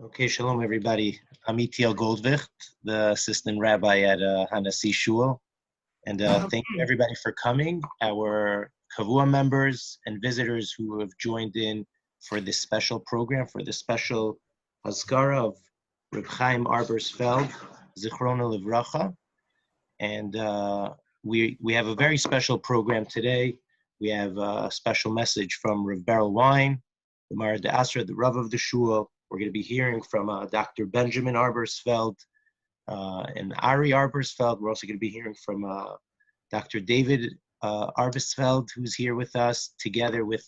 Okay, shalom everybody. I'm Eitiel Goldwicht, the assistant rabbi at Hanasi Shul. And thank you everybody for coming, our Kavua members and visitors who have joined in for this special program, for this special Hazkara of Rav Chaim Arbesfeld, Zichrono Livracha. And we have a very special program today. We have a special message from Rav Berel Wein, the Mara de Asra, the Rav of the Shul. We're going to be hearing from Dr. Benjamin Arbesfeld and Avi Arbesfeld. We're also going to be hearing from Dr. David Arbesfeld, who's here with us, together with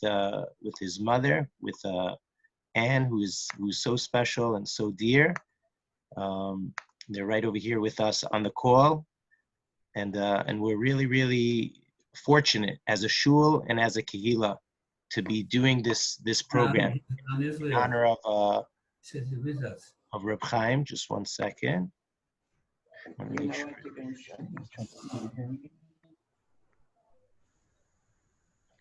his mother, with Anne, who's so special and so dear. They're right over here with us on the call, and we're really, really fortunate as a shul and as a kehila to be doing this program in honor of Reb Chaim. Just one second. I want to make sure.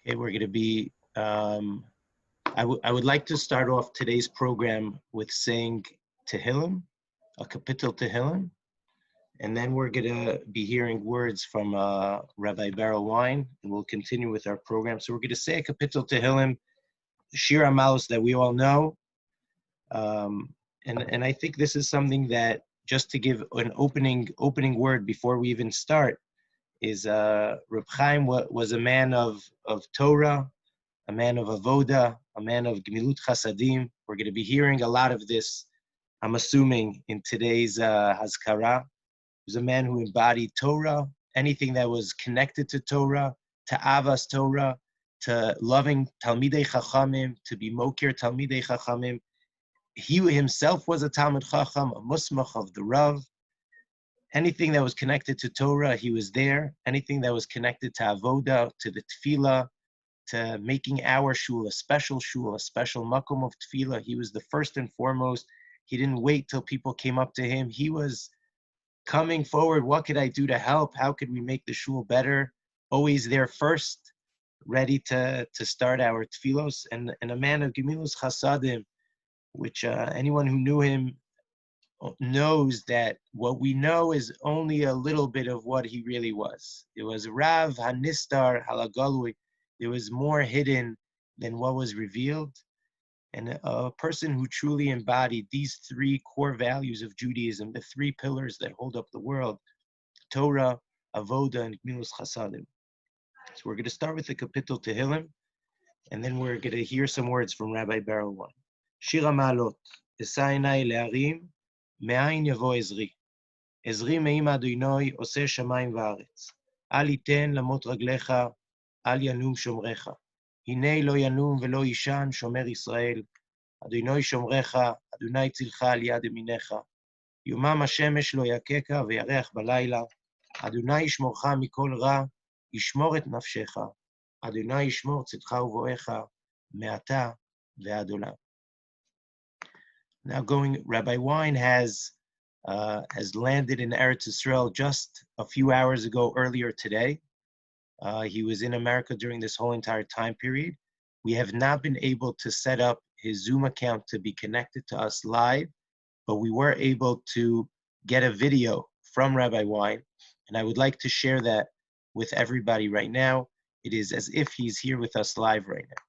Okay, we're going to be. I would like to start off today's program with saying Tehillim, a kapitel Tehillim, and then we're going to be hearing words from Rabbi Berel Wein, and we'll continue with our program. So we're going to say a kapitel Tehillim, Shir HaMalos that we all know. And I think this is something that, just to give an opening word before we even start, is Reb Chaim was a man of Torah, a man of Avoda, a man of Gemilut Chasadim. We're going to be hearing a lot of this, I'm assuming, in today's Hazkara. He was a man who embodied Torah, anything that was connected to Torah, to Avas Torah, to loving Talmidei Chachamim, to be Mokir Talmidei Chachamim. He himself was a Talmid Chacham, a Musmach of the Rav. Anything that was connected to Torah, he was there. Anything that was connected to Avoda, to the Tefillah, to making our shul, a special makom of Tefillah, he was the first and foremost. He didn't wait till people came up to him. He was coming forward. What could I do to help? How could we make the shul better? Always there first, ready to start our Tefillos. And a man of Gemilus Chasadim, which anyone who knew him knows that what we know is only a little bit of what he really was. It was Rav Hanistar Halagalui. There was more hidden than what was revealed. And a person who truly embodied these three core values of Judaism, the three pillars that hold up the world, Torah, Avoda, and Gemilut Chasadim. So we're going to start with the kapitel Tehillim, and then we're going to hear some words from Rabbi Berel Wein. Shir HaMalot, Esa Einai Le'arim, Me'ayin Yavo Ezri. Ezri me'im Adonai oseh shamayim va'aretz. Al yiten lamot raglecha, al yanum shomrecha. Hinei lo yanum velo yishan shomer Yisrael. Adonai shomrecha, Adonai tzilcha al yad yaminecha. Yomam hashemesh lo yakeka ve'yareach balayla. Adonai yishmorcha mikol ra, yishmor et nafshecha. Adonai yishmor tzidcha uvoecha, me'ata ve'ad olam. Now Rabbi Wein has landed in Eretz Yisrael just a few hours ago, earlier today. He was in America during this whole entire time period. We have not been able to set up his Zoom account to be connected to us live, but we were able to get a video from Rabbi Wein, and I would like to share that with everybody right now. It is as if he's here with us live right now.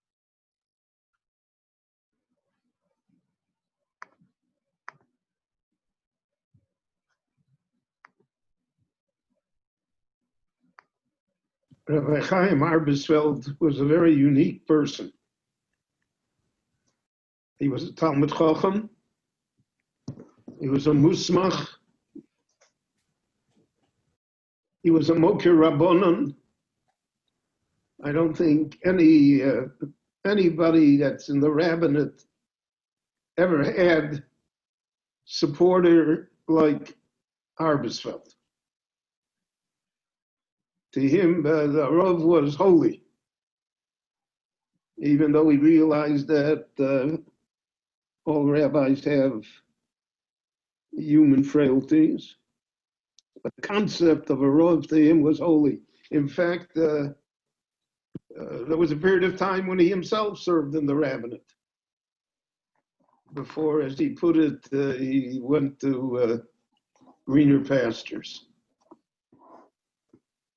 Rabbi Chaim Arbesfeld was a very unique person. He was a Talmid Chacham. He was a Musmach. He was a Mokir Rabbonon. I don't think anybody that's in the rabbinate ever had supporter like Arbesfeld. To him, the Rav was holy, even though he realized that all rabbis have human frailties. But the concept of a Rav to him was holy. In fact, there was a period of time when he himself served in the rabbinate. before, as he put it, he went to greener pastures.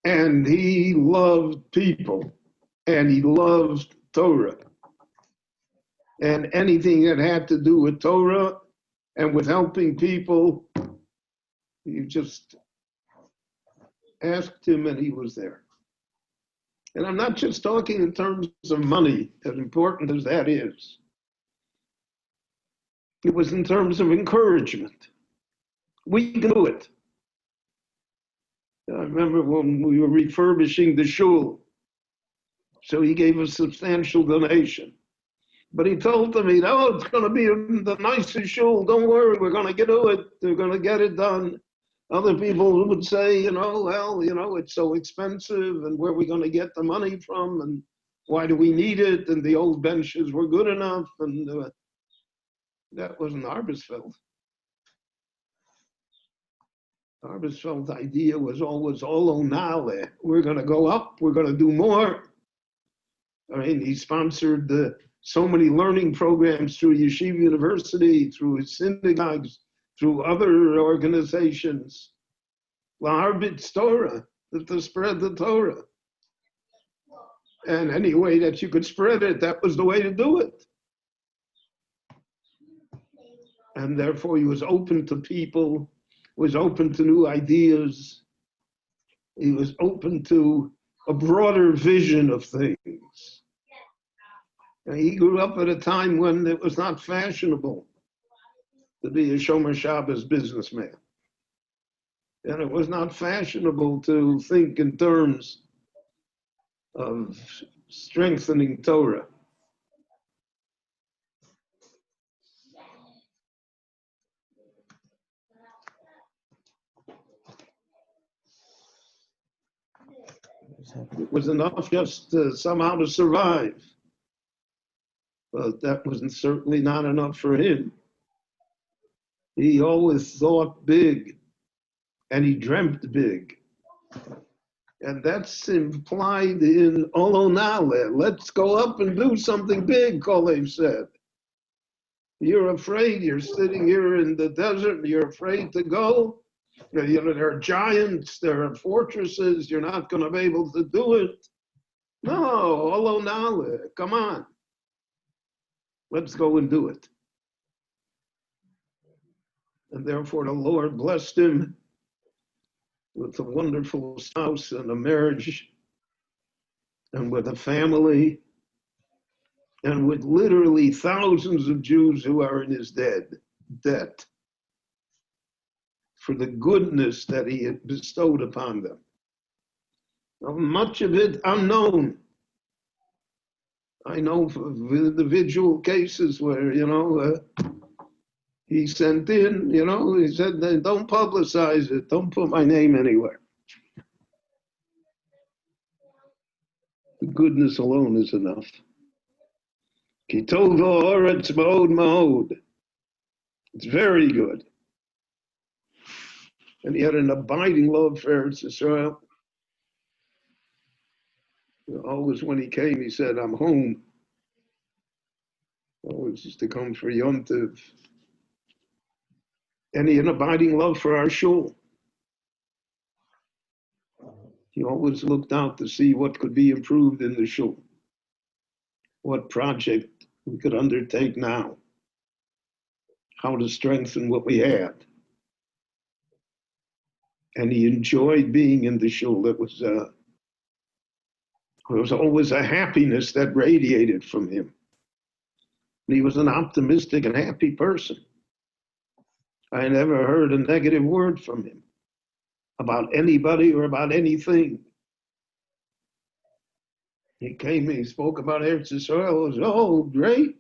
And he loved people, and he loved Torah. And anything that had to do with Torah and with helping people, you just asked him and he was there. And I'm not just talking in terms of money, as important as that is. It was in terms of encouragement. We can do it. I remember when we were refurbishing the shul, so he gave a substantial donation. But he told me, oh, it's going to be the nicest shul. Don't worry, we're going to get to it. We're going to get it done. Other people would say, well, it's so expensive, and where are we going to get the money from, and why do we need it? And the old benches were good enough, and that wasn't Arbesfeld. Arbesfeld's idea was always olo nale. We're going to go up. We're going to do more. I mean, he sponsored so many learning programs through Yeshiva University, through his synagogues, through other organizations. La'arbit Torah, to spread the Torah. And any way that you could spread it, that was the way to do it. And therefore he was open to people, was open to new ideas. He was open to a broader vision of things. And he grew up at a time when it was not fashionable to be a Shomer Shabbos businessman. And it was not fashionable to think in terms of strengthening Torah. It was enough just somehow to survive. But that wasn't certainly not enough for him. He always thought big, and he dreamt big. And that's implied in Olo Nale. Let's go up and do something big, Kolev said. You're afraid, you're sitting here in the desert, you're afraid to go. There are giants, there are fortresses, you're not going to be able to do it. No, Olo Nale, come on. Let's go and do it. And therefore the Lord blessed him with a wonderful spouse and a marriage, and with a family, and with literally thousands of Jews who are in his debt for the goodness that he had bestowed upon them. Now, much of it unknown. I know of individual cases where, he sent in, he said, don't publicize it, don't put my name anywhere. The goodness alone is enough. Ki tov ha'oretz ma'od ma'od. It's very good. And he had an abiding love for Eretz Yisrael. Always when he came, he said, I'm home. Always used to come for Yom Tov. And he had an abiding love for our shul. He always looked out to see what could be improved in the shul. What project we could undertake now. How to strengthen what we had. And he enjoyed being in the shul. There was always a happiness that radiated from him. And he was an optimistic and happy person. I never heard a negative word from him about anybody or about anything. He came, he spoke about Eretz Yisrael. It was, oh, great.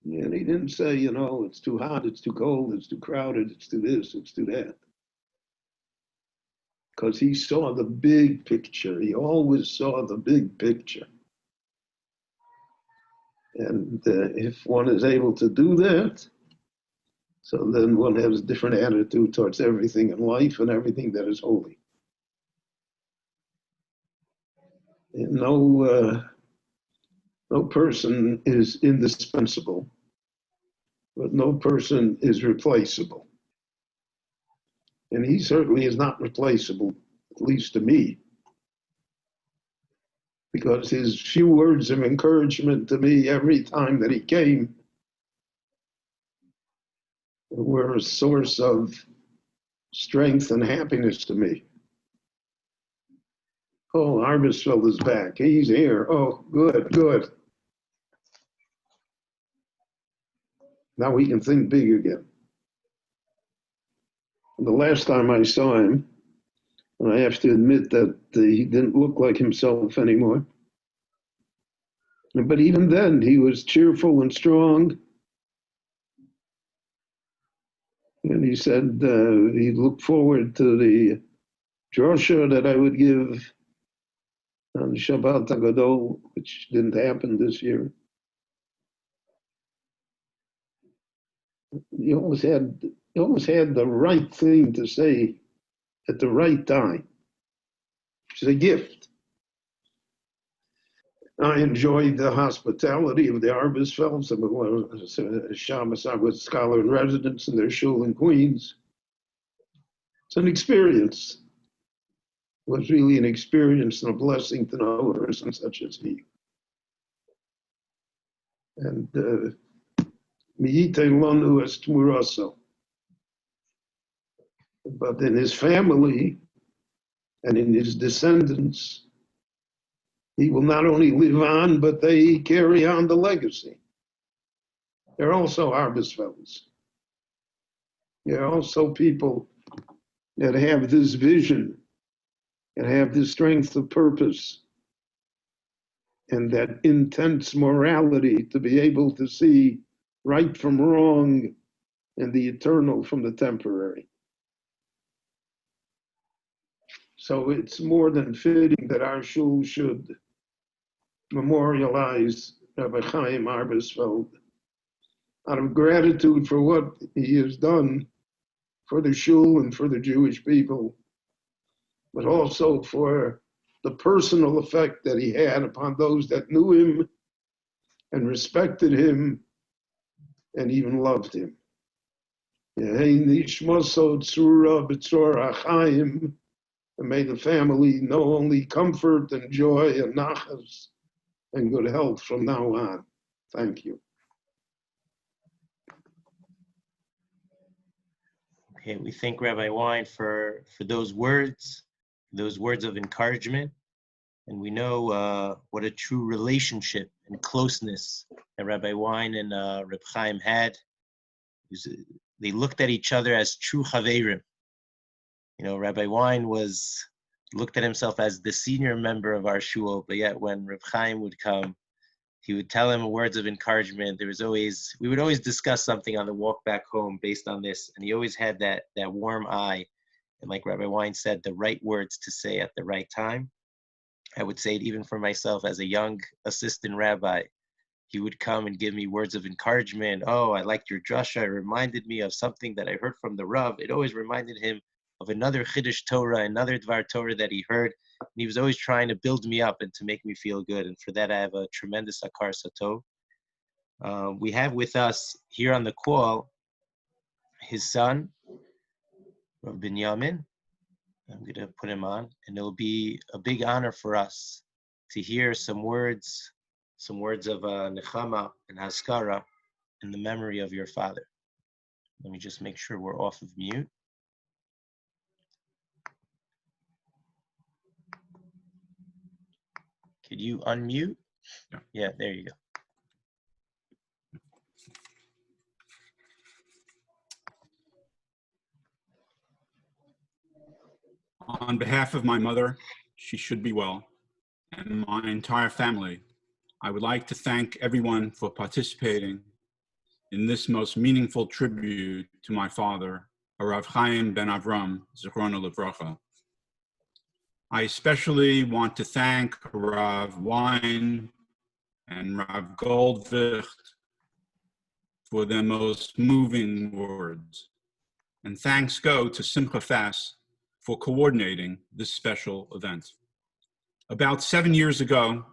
And he didn't say, it's too hot, it's too cold, it's too crowded, it's too this, it's too that. Because he saw the big picture. He always saw the big picture. And if one is able to do that, so then one has a different attitude towards everything in life and everything that is holy. And no No person is indispensable, but no person is replaceable. And he certainly is not replaceable, at least to me, because his few words of encouragement to me every time that he came were a source of strength and happiness to me. Oh, Arbesfeld is back. He's here. Oh, good, good. Now we can think big again. The last time I saw him, and I have to admit that he didn't look like himself anymore. But even then, he was cheerful and strong. And he said he looked forward to the drosha that I would give on Shabbat HaGadol, which didn't happen this year. He always had the right thing to say at the right time, which is a gift. I enjoyed the hospitality of the Arbesfelds. I was Shabbos scholar in residence in their shul in Queens. It's an experience. It was really an experience and a blessing to know a person such as he. And but in his family and in his descendants, he will not only live on, but they carry on the legacy. They're also Arbesfelds. They're also people that have this vision and have this strength of purpose and that intense morality to be able to see right from wrong and the eternal from the temporary. So it's more than fitting that our shul should memorialize Rabbi Chaim Arbesfeld out of gratitude for what he has done for the shul and for the Jewish people, but also for the personal effect that he had upon those that knew him and respected him and even loved him. And may the family know only comfort and joy and nachas and good health from now on. Thank you. Okay, we thank Rabbi Wein for those words of encouragement. And we know what a true relationship and closeness that Rabbi Wein and Reb Chaim had. They looked at each other as true chaverim. You know, Rabbi Wein looked at himself as the senior member of our shul, but yet when Reb Chaim would come, he would tell him words of encouragement. We would always discuss something on the walk back home based on this, and he always had that warm eye, and like Rabbi Wein said, the right words to say at the right time. I would say it even for myself as a young assistant rabbi. He would come and give me words of encouragement. Oh, I liked your drasha. It reminded me of something that I heard from the Rav. It always reminded him of another Chiddush Torah, another Dvar Torah that he heard. And he was always trying to build me up and to make me feel good. And for that, I have a tremendous akar sato. We have with us here on the call his son, Rav Binyamin. I'm going to put him on, and it'll be a big honor for us to hear some words of nechama and Hazkara in the memory of your father. Let me just make sure we're off of mute. Could you unmute? Yeah, there you go. On behalf of my mother, she should be well, and my entire family, I would like to thank everyone for participating in this most meaningful tribute to my father, Rav Chaim ben Avraham, Zichrono Livracha. I especially want to thank Rav Wein and Rav Goldwicht for their most moving words. And thanks go to Simcha Fass for coordinating this special event. About 7 years ago,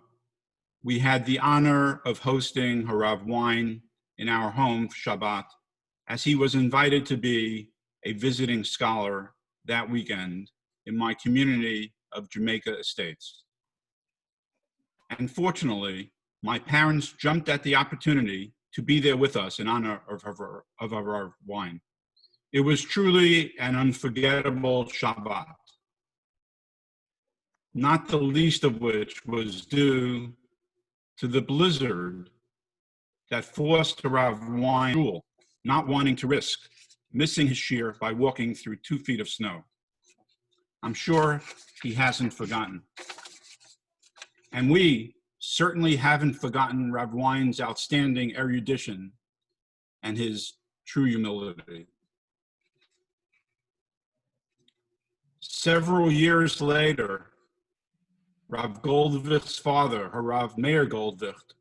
we had the honor of hosting Harav Wein in our home for Shabbat, as he was invited to be a visiting scholar that weekend in my community of Jamaica Estates. And fortunately, my parents jumped at the opportunity to be there with us in honor of our wine. It was truly an unforgettable Shabbat, not the least of which was due to the blizzard that forced Rav Wein not wanting to risk missing his shear by walking through 2 feet of snow. I'm sure he hasn't forgotten. And we certainly haven't forgotten Rav Wein's outstanding erudition and his true humility. Several years later, Rav Goldwicht's father, Rav Meir Goldwicht,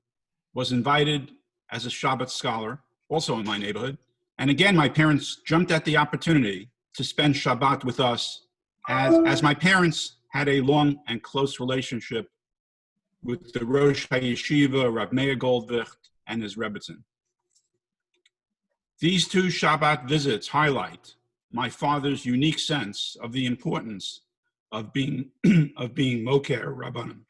was invited as a Shabbat scholar, also in my neighborhood. And again, my parents jumped at the opportunity to spend Shabbat with us, as my parents had a long and close relationship with the Rosh HaYeshiva, Rav Meir Goldwicht, and his Rebbetzin. These 2 Shabbat visits highlight my father's unique sense of the importance of being Moker Rabbanim.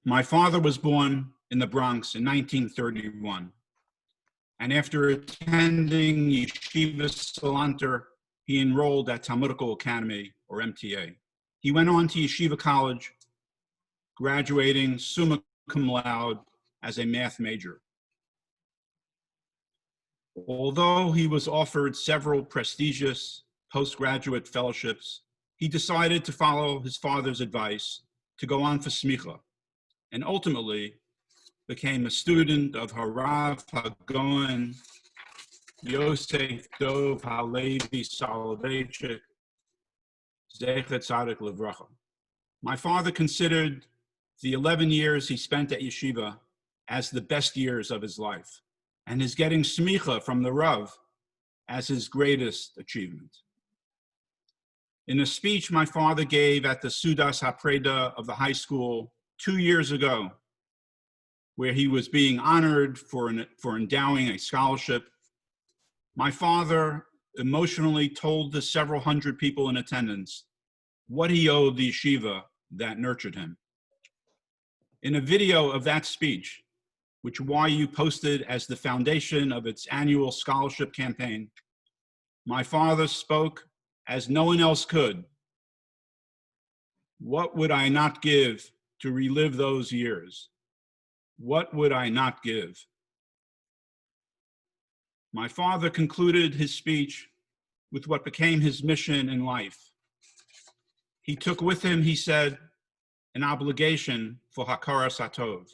My father was born in the Bronx in 1931, and after attending Yeshiva Salanter, he enrolled at Talmudical Academy, or MTA. He went on to Yeshiva College, graduating summa cum laude as a math major. Although he was offered several prestigious postgraduate fellowships, he decided to follow his father's advice to go on for smicha, and ultimately became a student of Harav HaGaon Yosef Dov Halevi Soloveitchik, Zecher Tzadik Livracha. My father considered the 11 years he spent at yeshiva as the best years of his life, and his getting smicha from the Rav as his greatest achievement. In a speech my father gave at the Sudas HaPreda of the high school 2 years ago, where he was being honored for endowing a scholarship, my father emotionally told the several hundred people in attendance what he owed the yeshiva that nurtured him. In a video of that speech, which YU posted as the foundation of its annual scholarship campaign, my father spoke as no one else could. What would I not give to relive those years? What would I not give? My father concluded his speech with what became his mission in life. He took with him, he said, an obligation for Hazkara Satov,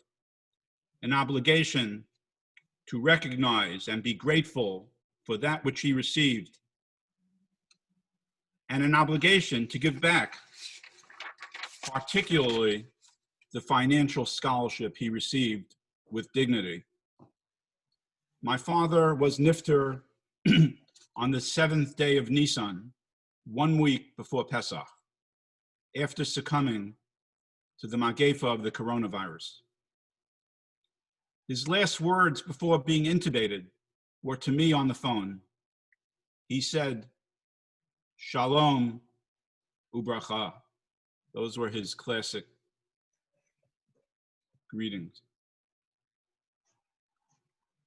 an obligation to recognize and be grateful for that which he received, and an obligation to give back, particularly the financial scholarship he received with dignity. My father was nifter on the 7th day of Nisan, 1 week before Pesach, after succumbing to the magefa of the coronavirus. His last words before being intubated were to me on the phone. He said, "Shalom ubracha." Those were his classic greetings.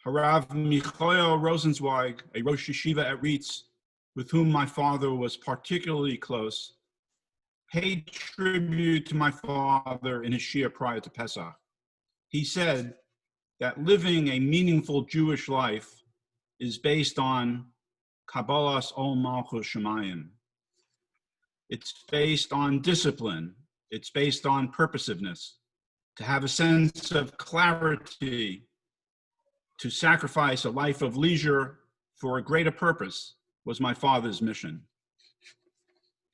Harav Michael Rosenzweig, a Rosh Yeshiva at Rietz, with whom my father was particularly close, paid tribute to my father in his shiur prior to Pesach. He said that living a meaningful Jewish life is based on Kabbalas Ol Malchus Shemayim. It's based on discipline. It's based on purposiveness, to have a sense of clarity, to sacrifice a life of leisure for a greater purpose was my father's mission.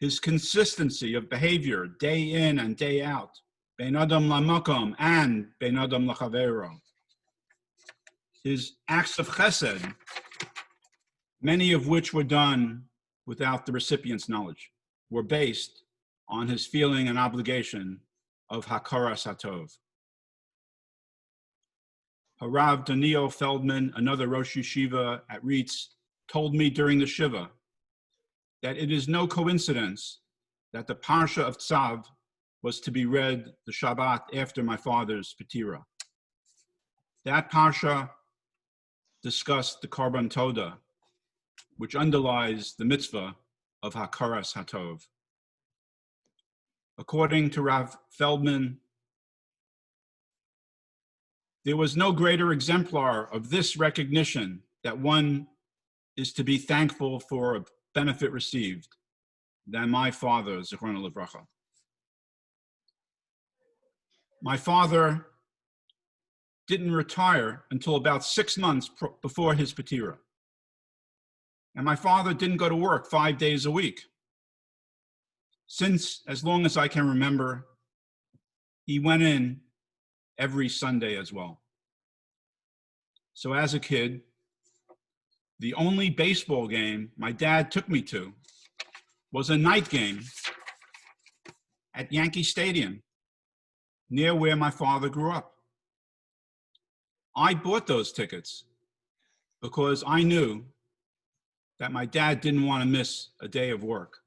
His consistency of behavior day in and day out, bein adam lamakom and bein adam lachavero. His acts of chesed, many of which were done without the recipient's knowledge, were based on his feeling an obligation of Hazkara Satov. Harav Daniel Feldman, another Rosh Yeshiva at Reitz, told me during the Shiva that it is no coincidence that the Parsha of Tzav was to be read the Shabbat after my father's Petira. That Parsha discussed the Korban Toda, which underlies the mitzvah of Hakaras Hatov. According to Rav Feldman, there was no greater exemplar of this recognition that one is to be thankful for a benefit received than my father, Zichrono Livracha. My father didn't retire until about 6 months before his Petira. And my father didn't go to work 5 days a week. Since, as long as I can remember, he went in every Sunday as well. So as a kid, the only baseball game my dad took me to was a night game at Yankee Stadium, near where my father grew up. I bought those tickets because I knew that my dad didn't want to miss a day of work.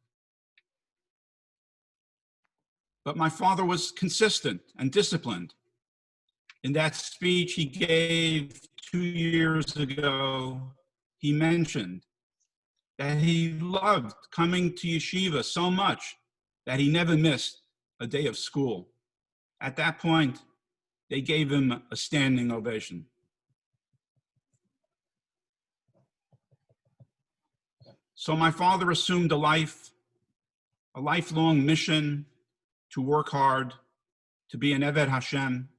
But my father was consistent and disciplined. In that speech he gave 2 years ago, he mentioned that he loved coming to yeshiva so much that he never missed a day of school. At that point, they gave him a standing ovation. So my father assumed a lifelong mission to work hard, to be an Eved Hashem,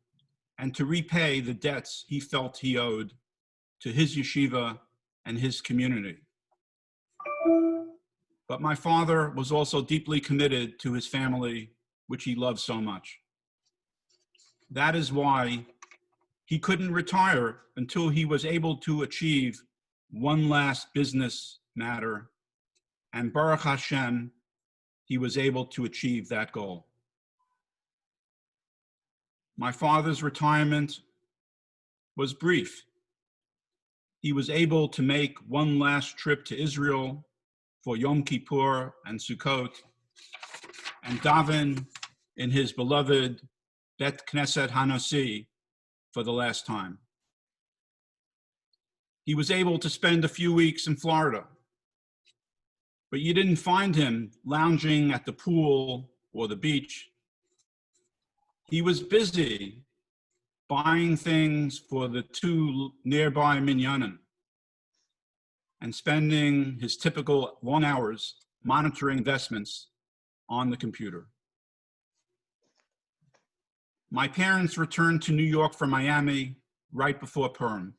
and to repay the debts he felt he owed to his yeshiva and his community. But my father was also deeply committed to his family, which he loved so much. That is why he couldn't retire until he was able to achieve one last business matter, and Baruch Hashem, he was able to achieve that goal. My father's retirement was brief. He was able to make one last trip to Israel for Yom Kippur and Sukkot and daven in his beloved Bet Knesset Hanasi for the last time. He was able to spend a few weeks in Florida, but you didn't find him lounging at the pool or the beach. He was busy buying things for the 2 nearby minyanim and spending his typical long hours monitoring investments on the computer. My parents returned to New York from Miami right before Purim.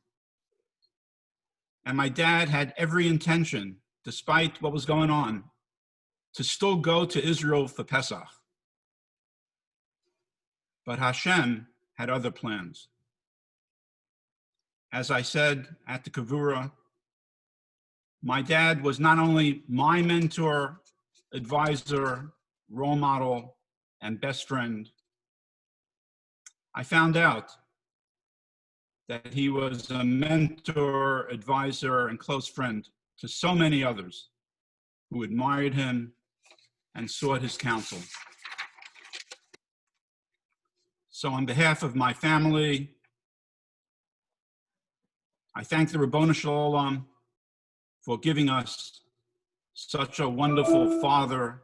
And my dad had every intention, despite what was going on, to still go to Israel for Pesach. But Hashem had other plans. As I said at the Kavura, my dad was not only my mentor, advisor, role model, and best friend. I found out that he was a mentor, advisor, and close friend to so many others who admired him and sought his counsel. So on behalf of my family, I thank the Ribbono Shel Olam for giving us such a wonderful father,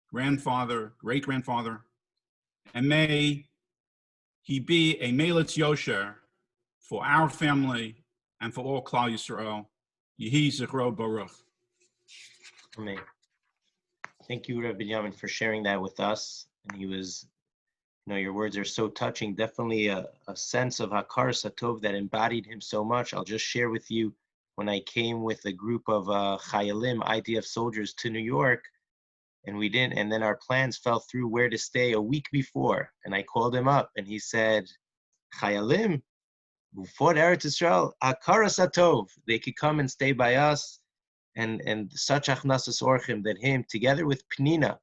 grandfather, great-grandfather, and may he be a Melitz Yosher for our family and for all Klal Yisrael. Yehi Zichro Baruch. Amen. Thank you, Rabbi Yamin, for sharing that with us. And he was, your words are so touching. Definitely a sense of Hakar Satov that embodied him so much. I'll just share with you, when I came with a group of Chayalim, IDF soldiers, to New York, and then our plans fell through where to stay a week before. And I called him up and he said, Chayalim, who fought Eretz Yisrael, Hakar Satov, they could come and stay by us. And such achnasas orchim that him, together with Pnina,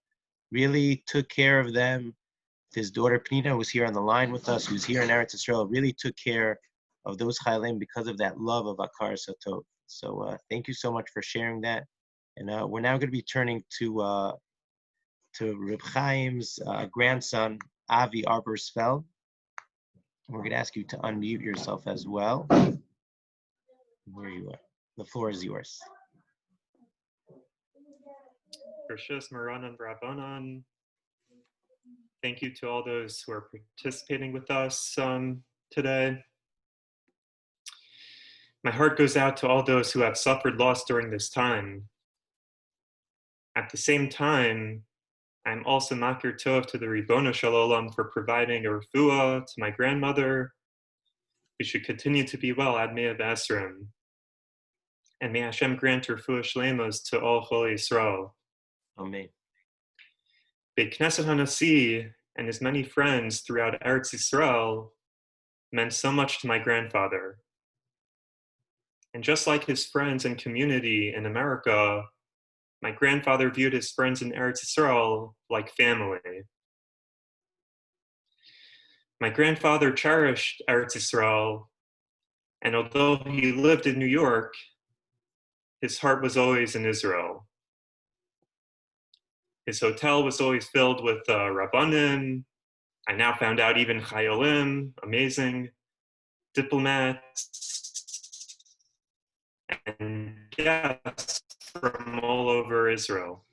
really took care of them. his daughter Pnina, who's here on the line with us, who's here in Eretz Yisrael, really took care of those Chayalim because of that love of Hakara Satov. So thank you so much for sharing that. And we're now going to be turning to Reb Chaim's grandson, Avi Arbesfeld. We're going to ask you to unmute yourself as well. Here you are. The floor is yours. Bershus Maranan Brabanan. Thank you to all those who are participating with us today. My heart goes out to all those who have suffered loss during this time. At the same time, I'm also makir tov to the Ribono Shel Olam for providing a refuah to my grandmother, who should continue to be well ad mea v'esrim. And may Hashem grant refuah shleimas to all Chol Yisrael. Amen. Beit Knesset HaNasi and his many friends throughout Eretz Yisrael meant so much to my grandfather. And just like his friends and community in America, my grandfather viewed his friends in Eretz Yisrael like family. My grandfather cherished Eretz Yisrael, and although he lived in New York, his heart was always in Israel. His hotel was always filled with Rabbanim. I now found out even Chayolim, amazing, diplomats, and guests from all over Israel.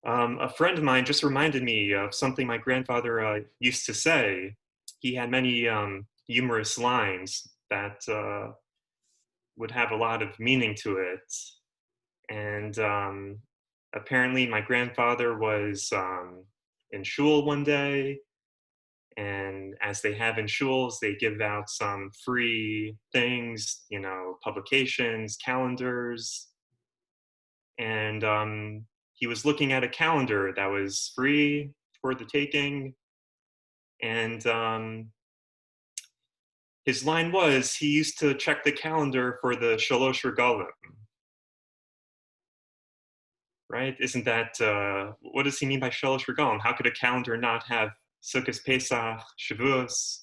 A friend of mine just reminded me of something my grandfather used to say. He had many humorous lines that would have a lot of meaning to it. And apparently my grandfather was in shul one day, and as they have in shuls, they give out some free things, you know, publications, calendars. And he was looking at a calendar that was free for the taking. And his line was, he used to check the calendar for the Shalosh Regalim. Right? Isn't that, what does he mean by Shalosh Regalim? How could a calendar not have Sukkot, Pesach, Shavuos?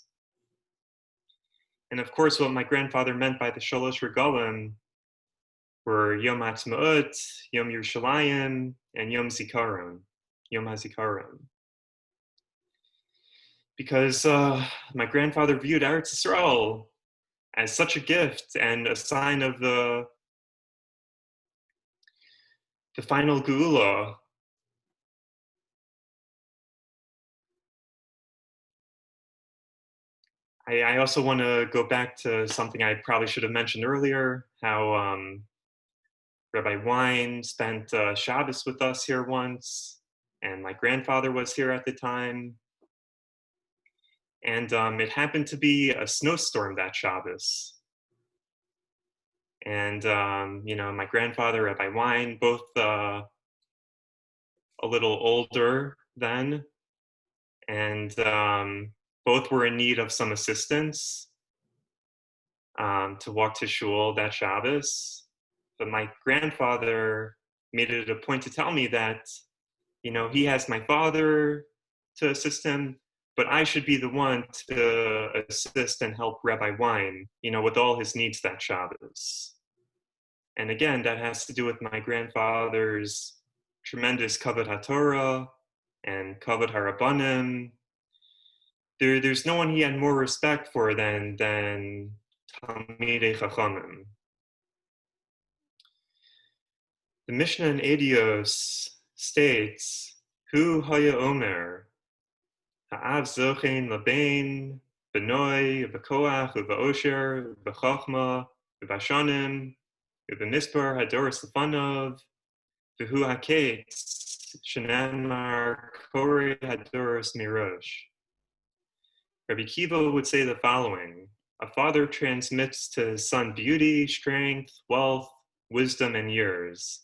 And of course, what my grandfather meant by the Shalosh Regalim were Yom Ha'atzmaut, Yom Yerushalayim, and Yom Zikaron, Yom HaZikaron. Because my grandfather viewed Eretz Yisrael as such a gift and a sign of the final Geula. I also want to go back to something I probably should have mentioned earlier, how Rabbi Wein spent Shabbos with us here once, and my grandfather was here at the time. And it happened to be a snowstorm that Shabbos. And, you know, my grandfather, Rabbi Wein, both a little older then, and both were in need of some assistance to walk to shul that Shabbos. But my grandfather made it a point to tell me that, you know, he has my father to assist him, but I should be the one to assist and help Rabbi Wein, you know, with all his needs that Shabbos. And again, that has to do with my grandfather's tremendous kavod haTorah and kavod harabanim. There's no one he had more respect for than Talmidei Chachamim. The Mishnah in Edios states, Hu haya omer, ha'av zochein labein, b'noi, b'koach, b'osher, b'chachma, b'vashanim, b'mispar hadoros lefanov, v'hu haketz, shenamar kore hadoros mirosh. Rabbi Kiva would say the following: a father transmits to his son beauty, strength, wealth, wisdom, and years.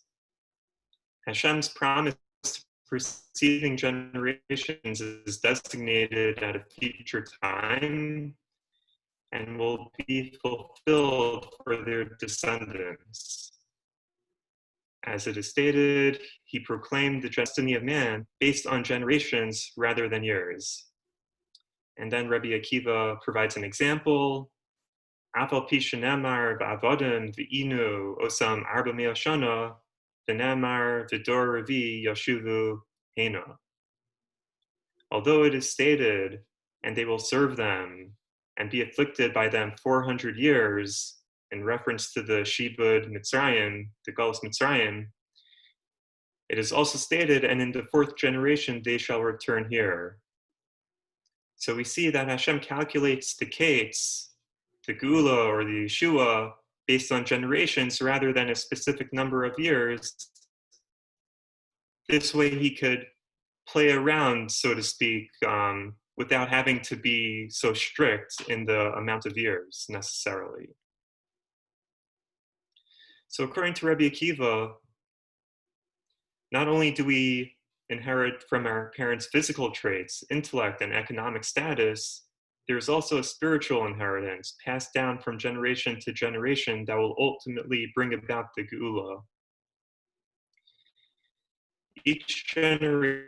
Hashem's promise to preceding generations is designated at a future time and will be fulfilled for their descendants. As it is stated, he proclaimed the destiny of man based on generations rather than years. And then Rabbi Akiva provides an example. Afal pi shenemar v'avodim v'inu osam arba mea shana v'nemar v'dor revi yashuvu hena. Although it is stated, and they will serve them and be afflicted by them 400 years, in reference to the Shibud Mitzrayim, the Galus Mitzrayim, it is also stated, and in the 4th generation they shall return here. So we see that Hashem calculates the Kates, the Gula or the Yeshua, based on generations rather than a specific number of years. This way he could play around, so to speak, without having to be so strict in the amount of years necessarily. So according to Rabbi Akiva, not only do we inherit from our parents' physical traits, intellect, and economic status, there's also a spiritual inheritance passed down from generation to generation that will ultimately bring about the Geula. Each generation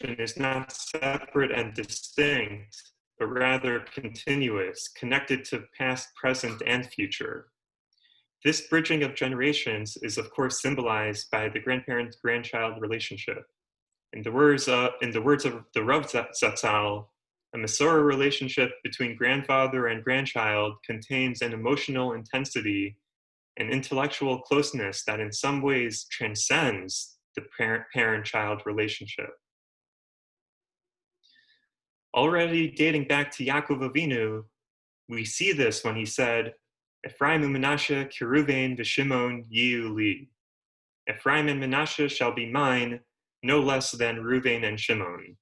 is not separate and distinct, but rather continuous, connected to past, present, and future. This bridging of generations is, of course, symbolized by the grandparent-grandchild relationship. In the words of the Rav Zatzal, a Masorah relationship between grandfather and grandchild contains an emotional intensity and intellectual closeness that in some ways transcends the parent-child relationship. Already dating back to Yaakov Avinu, we see this when he said, Ephraim and Menashe, Kiruvain, V'Shimon, Yiu Li. Ephraim and Menashe shall be mine, no less than Reuven and Shimon.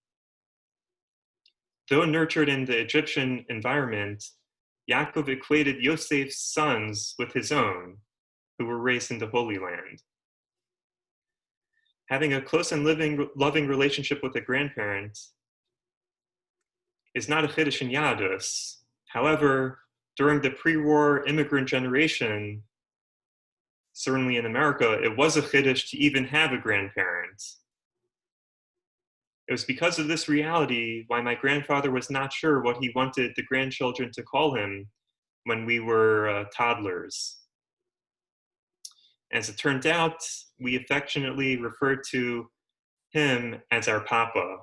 Though nurtured in the Egyptian environment, Yaakov equated Yosef's sons with his own, who were raised in the Holy Land. Having a close and loving relationship with a grandparent is not a chiddush in Yadus. However, during the pre-war immigrant generation, certainly in America, it was a chiddush to even have a grandparent. It was because of this reality why my grandfather was not sure what he wanted the grandchildren to call him when we were toddlers. As it turned out, we affectionately referred to him as our Papa.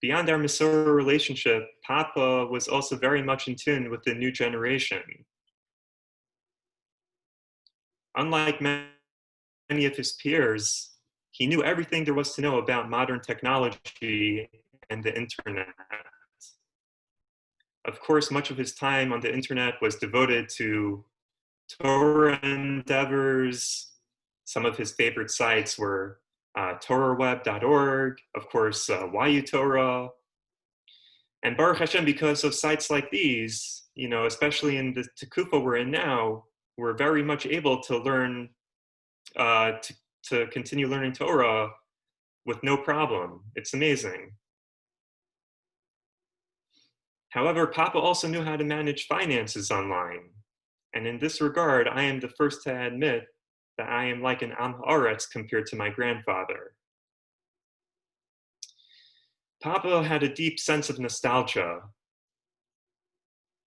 Beyond our Masorah relationship, Papa was also very much in tune with the new generation. Unlike many of his peers, he knew everything there was to know about modern technology and the internet. Of course, much of his time on the internet was devoted to Torah endeavors. Some of his favorite sites were TorahWeb.org, of course, YU Torah. And Baruch Hashem, because of sites like these, especially in the Tekufa we're in now, we're very much able to learn, to continue learning Torah with no problem. It's amazing. However, Papa also knew how to manage finances online. And in this regard, I am the first to admit that I am like an Am Haaretz compared to my grandfather. Papa had a deep sense of nostalgia,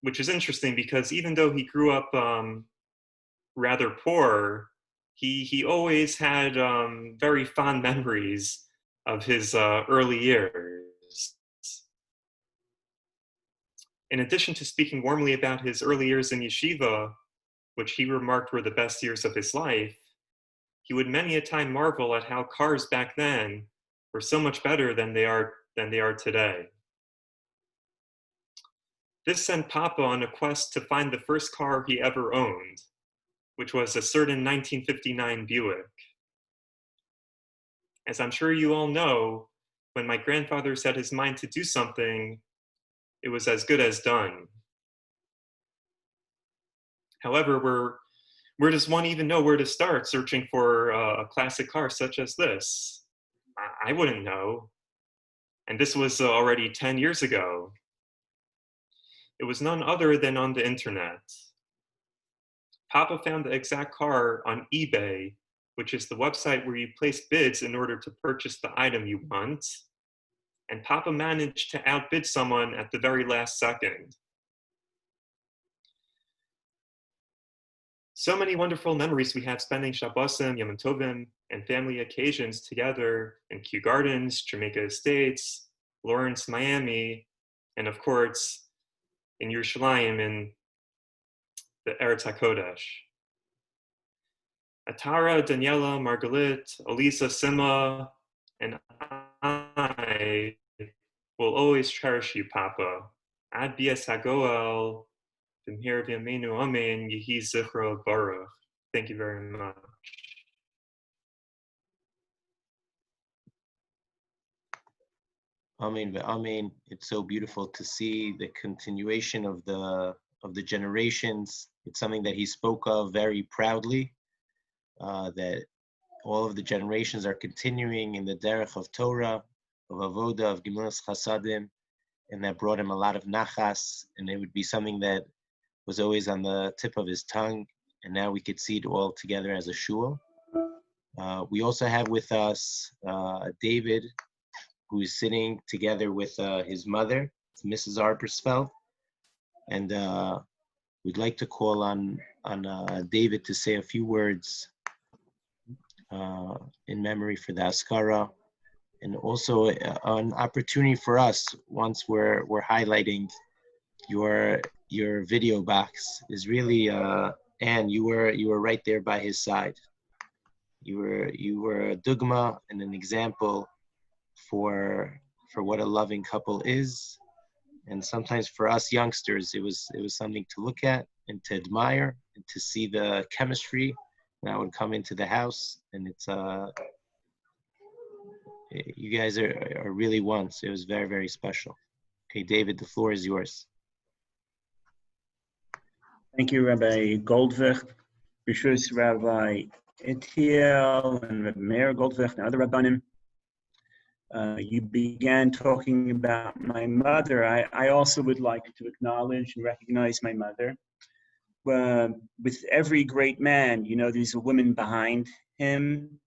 which is interesting because even though he grew up rather poor, he always had very fond memories of his early years. In addition to speaking warmly about his early years in yeshiva, which he remarked were the best years of his life, he would many a time marvel at how cars back then were so much better than they are today. This sent Papa on a quest to find the first car he ever owned, which was a certain 1959 Buick. As I'm sure you all know, when my grandfather set his mind to do something, it was as good as done. However, where does one even know where to start searching for a classic car such as this? I wouldn't know. And this was already 10 years ago. It was none other than on the internet. Papa found the exact car on eBay, which is the website where you place bids in order to purchase the item you want. And Papa managed to outbid someone at the very last second. So many wonderful memories we have spending Shabbosim, Yom Tovim, and family occasions together in Kew Gardens, Jamaica Estates, Lawrence, Miami, and of course, in Yerushalayim in the Eretz HaKodesh. Atara, Daniela, Margalit, Elisa, Sima, and I will always cherish you, Papa. Ad Bias Hagoel, B'mher V'yameinu Amen, Yehi Zichro Baruch. Thank you very much. Amen, amen. It's so beautiful to see the continuation of the generations. It's something that he spoke of very proudly, that all of the generations are continuing in the derech of Torah, of Avoda, of Gemulas Chasadim, and that brought him a lot of nachas, and it would be something that was always on the tip of his tongue, and now we could see it all together as a shul. We also have with us David, who is sitting together with his mother, Mrs. Arbesfeld, and we'd like to call on David to say a few words in memory for the Hazkara, and also an opportunity for us, once we're highlighting your video box, is really Anne, you were right there by his side. You were a dugma and an example for what a loving couple is, and sometimes for us youngsters, it was something to look at and to admire and to see the chemistry that would come into the house, and it's you guys are really one. So it was very, very special. Okay, David, the floor is yours. Thank you, Rabbi Goldwicht, Rishus Rabbi Eitiel and Rav Meir Goldwicht and other Rabbanim. You began talking about my mother. I also would like to acknowledge and recognize my mother. With every great man, you know, there's a woman behind him.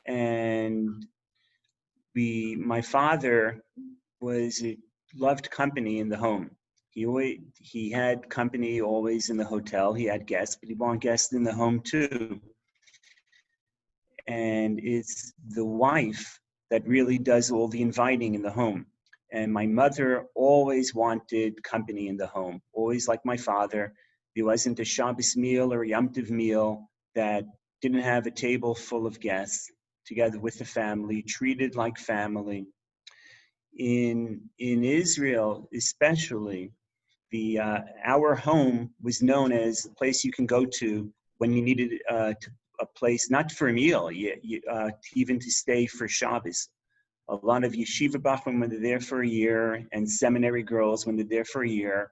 And my father loved company in the home. He had company always in the hotel. He had guests, but he wanted guests in the home too. And it's the wife that really does all the inviting in the home. And my mother always wanted company in the home, always like my father. There wasn't a Shabbos meal or a Yom Tov meal that didn't have a table full of guests together with the family, treated like family. In Israel, especially, our home was known as the place you can go to when you needed a place, not for a meal, even to stay for Shabbos. A lot of yeshiva bachrim, when they're there for a year, and seminary girls, when they're there for a year,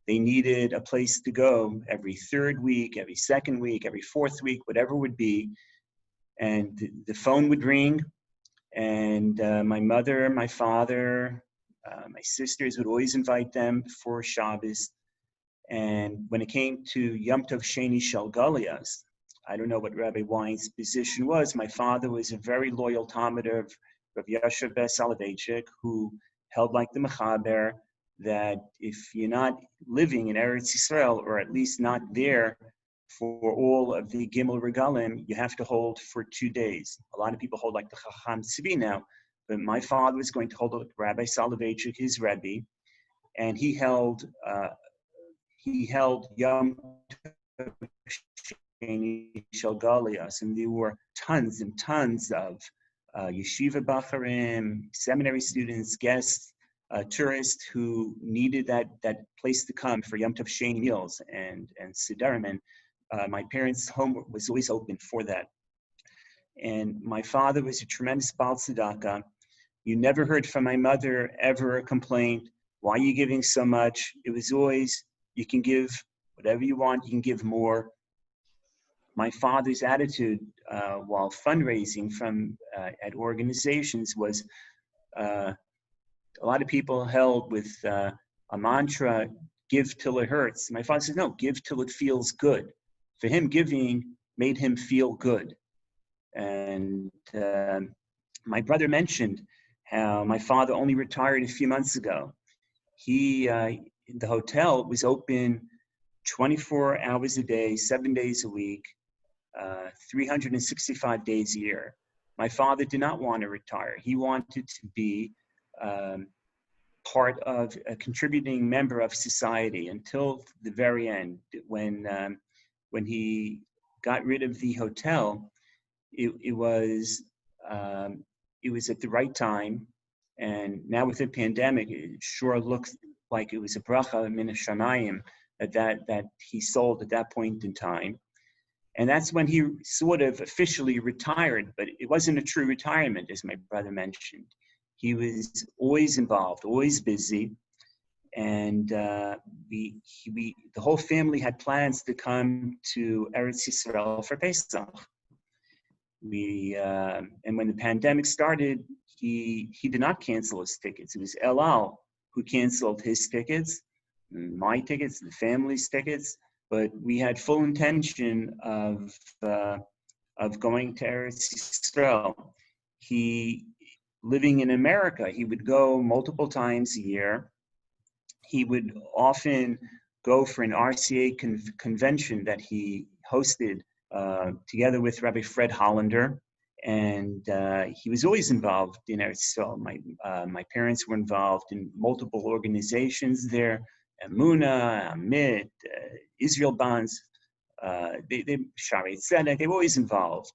they needed a place to go every third week, every second week, every fourth week, whatever it would be. And the phone would ring, and my mother, my father, my sisters would always invite them for Shabbos. And when it came to Yom Tov Sheni Shel Galias, I don't know what Rabbi Wein's position was. My father was a very loyal Talmud of Rav Yashav Ber Soloveitchik, who held like the Mechaber, that if you're not living in Eretz Yisrael, or at least not there for all of the Gimel Regalim, you have to hold for 2 days. A lot of people hold like the Chacham Tzvi now, but my father was going to hold like Rabbi Soloveitchik, his Rebbe, and he held Yom Tov Sheni Shel Galias, and there were tons and tons of yeshiva bacharim, seminary students, guests, tourists who needed that place to come for Yom Tov Sheni meals and Sidarim. And my parents' home was always open for that. And my father was a tremendous Baal Tzedakah. You never heard from my mother ever a complaint. Why are you giving so much? It was always, you can give whatever you want, you can give more. My father's attitude while fundraising at organizations was, a lot of people held with a mantra, give till it hurts. My father says, no, give till it feels good. For him, giving made him feel good. And my brother mentioned how my father only retired a few months ago. The hotel was open 24 hours a day, 7 days a week, 365 days a year. My father did not want to retire. He wanted to be part of a contributing member of society until the very end. When he got rid of the hotel, it was at the right time. And now with the pandemic, it sure looks like it was a bracha min hashamayim that he sold at that point in time. And that's when he sort of officially retired, but it wasn't a true retirement, as my brother mentioned. He was always involved, always busy. And the whole family had plans to come to Eretz Yisrael for Pesach. And when the pandemic started, he did not cancel his tickets. It was El Al who canceled his tickets, my tickets, the family's tickets. But we had full intention of going to Eretz Yisrael. Living in America, he would go multiple times a year. He would often go for an RCA convention that he hosted together with Rabbi Fred Hollander. And he was always involved in Eretz Yisrael. My parents were involved in multiple organizations there. Emunah, Amit, Israel Bonds, Shari Tzedek, they were always involved.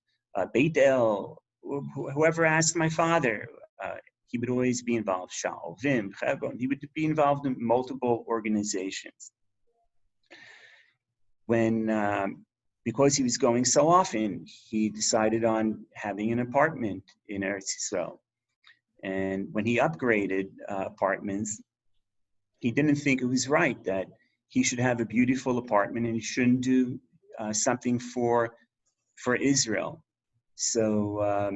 Berel, whoever asked my father, he would always be involved. Shal, Vim, Chevron, he would be involved in multiple organizations. Because he was going so often, he decided on having an apartment in Eretz Yisrael. And when he upgraded apartments, he didn't think it was right that he should have a beautiful apartment and he shouldn't do something for Israel. So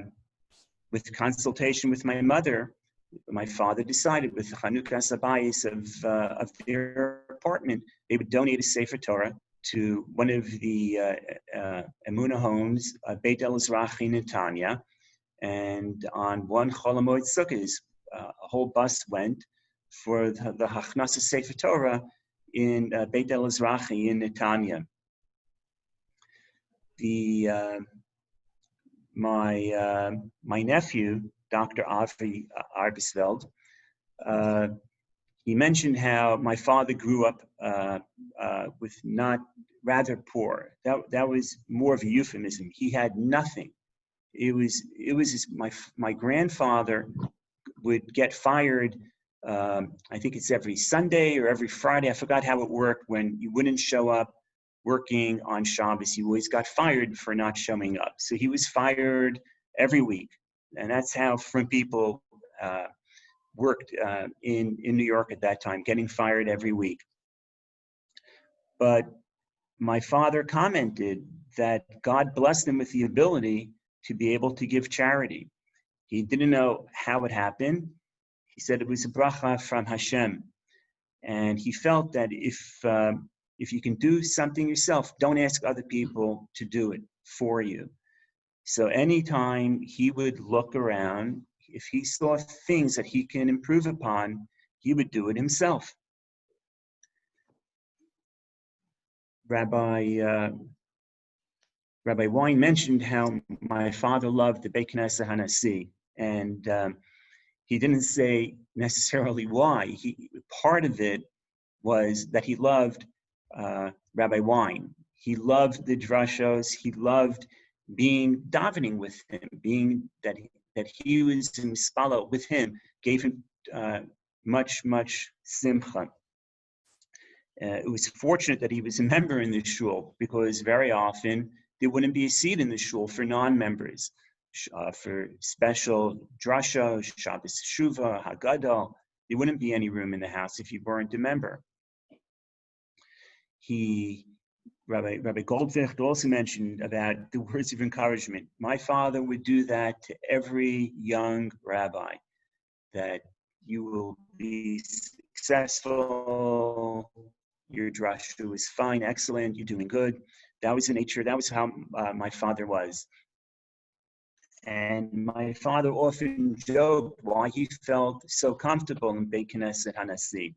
with consultation with my mother, my father decided with the Chanukah Sabayis of their apartment, they would donate a Sefer Torah to one of the Emunah homes, Beit El Ezrachi Netanya. And on one Chol HaMoed Sukkos, a whole bus went for the Hachnasa Sefer Torah in Beit El Ezrachi in Netanya. My nephew, Dr. Avi Arbesfeld, he mentioned how my father grew up with not rather poor. That was more of a euphemism. He had nothing. It was my grandfather would get fired. I think it's every Sunday or every Friday. I forgot how it worked. When you wouldn't show up working on Shabbos, you always got fired for not showing up. So he was fired every week. And that's how from people worked in New York at that time, getting fired every week. But my father commented that God blessed him with the ability to be able to give charity. He didn't know how it happened. He said it was a bracha from Hashem. And he felt that if you can do something yourself, don't ask other people to do it for you. So anytime he would look around, if he saw things that he can improve upon, he would do it himself. Rabbi Wein mentioned how my father loved the Beit Knesset Hanasi, and he didn't say necessarily why. Part of it was that he loved Rabbi Wein. He loved the drashos. He loved being davening with him, being that he was in spalo with him, gave him much simcha. It was fortunate that he was a member in the shul, because very often there wouldn't be a seat in the shul for non-members, for special drasha, Shabbos Shuva, Haggadah. There wouldn't be any room in the house if you weren't a member. Rabbi Goldwicht also mentioned about the words of encouragement. My father would do that to every young rabbi, that you will be successful, your drasha was fine, excellent, you're doing good. That was the nature, that was how my father was. And my father often joked why he felt so comfortable in Beit Knesset Hanasi.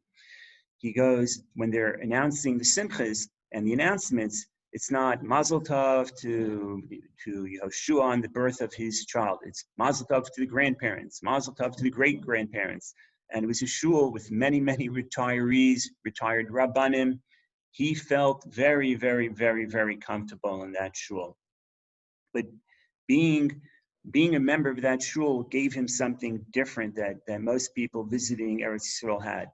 He goes, when they're announcing the simchas and the announcements, it's not Mazel Tov to Yehoshua on the birth of his child. It's Mazel Tov to the grandparents, Mazel Tov to the great-grandparents. And it was a shul with many, many retirees, retired rabbanim. He felt very, very, very, very comfortable in that shul. But being a member of that shul gave him something different that most people visiting Eretz Yisrael had.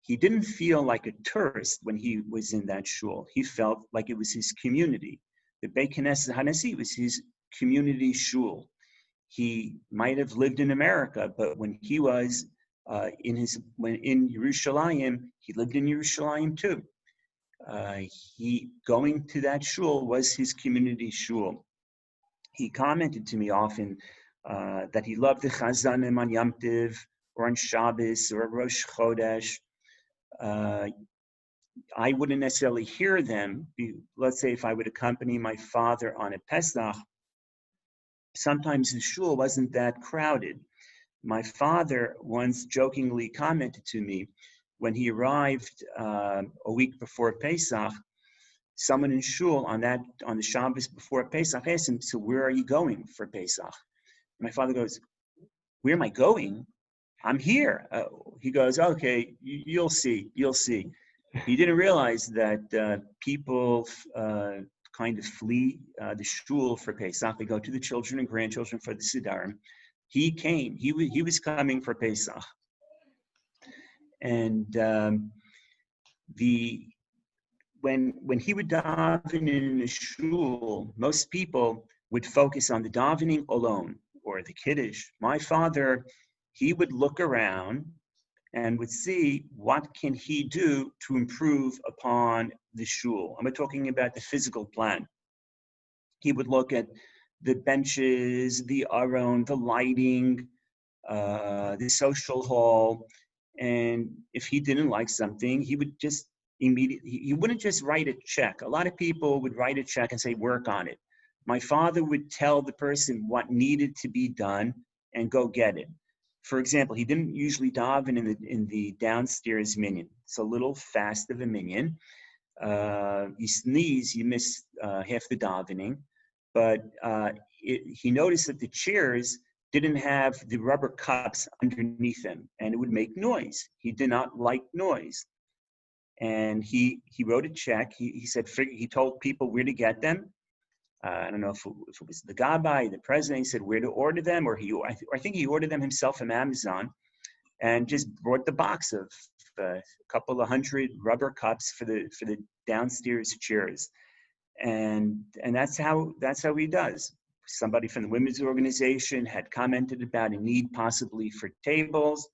He didn't feel like a tourist when he was in that shul. He felt like it was his community. The Beit Knesset Hanasi was his community shul. He might have lived in America, but when he was in Yerushalayim, he lived in Yerushalayim too. Going to that shul was his community shul. He commented to me often that he loved the chazanim on Yom Tov or on Shabbos or Rosh Chodesh. I wouldn't necessarily hear them. Let's say if I would accompany my father on a Pesach, sometimes the shul wasn't that crowded. My father once jokingly commented to me when he arrived a week before Pesach, someone in shul on the Shabbos before Pesach asked him, so where are you going for Pesach? And my father goes, where am I going? I'm here. He goes, okay, you'll see. He didn't realize that people kind of flee the shul for Pesach. They go to the children and grandchildren for the Siddharim. He came. He was coming for Pesach. And when he would daven in the shul, most people would focus on the davening alone or the kiddush. My father, he would look around and would see what can he do to improve upon the shul. I'm talking about the physical plan. He would look at the benches, the aron, the lighting, the social hall, and if he didn't like something, he would just he wouldn't just write a check. A lot of people would write a check and say, work on it. My father would tell the person what needed to be done and go get it. For example, he didn't usually daven in the downstairs minyan. It's a little fast of a minyan. You sneeze, you miss half the davening. But he noticed that the chairs didn't have the rubber cups underneath them, and it would make noise. He did not like noise. And he wrote a check. He said, he told people where to get them. I don't know if it was the gabbai, the president. He said where to order them, or I think he ordered them himself from Amazon, and just brought the box of a couple of hundred rubber cups for the downstairs chairs, and that's how he does. Somebody from the women's organization had commented about a need possibly for tables.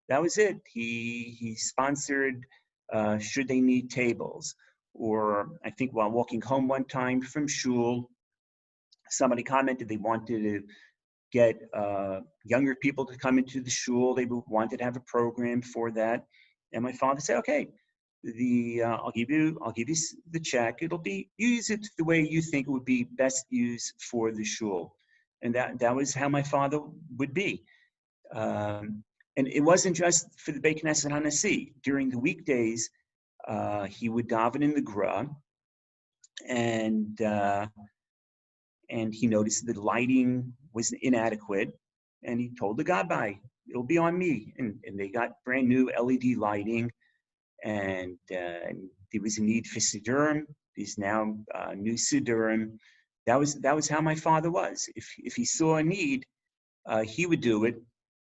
That was it. He sponsored should they need tables. Or I think while walking home one time from shul, somebody commented they wanted to get younger people to come into the shul. They wanted to have a program for that. And my father said, okay, I'll give you the check. Use it the way you think it would be best used for the shul. And that was how my father would be. And it wasn't just for the Beit Knesset Hanasi. During the weekdays, he would daven in the Gra, and he noticed the lighting was inadequate, and he told the gabbai, it'll be on me. And they got brand new LED lighting, and there was a need for Siddurim. There's now new Siddurim. That was how my father was. If he saw a need, he would do it.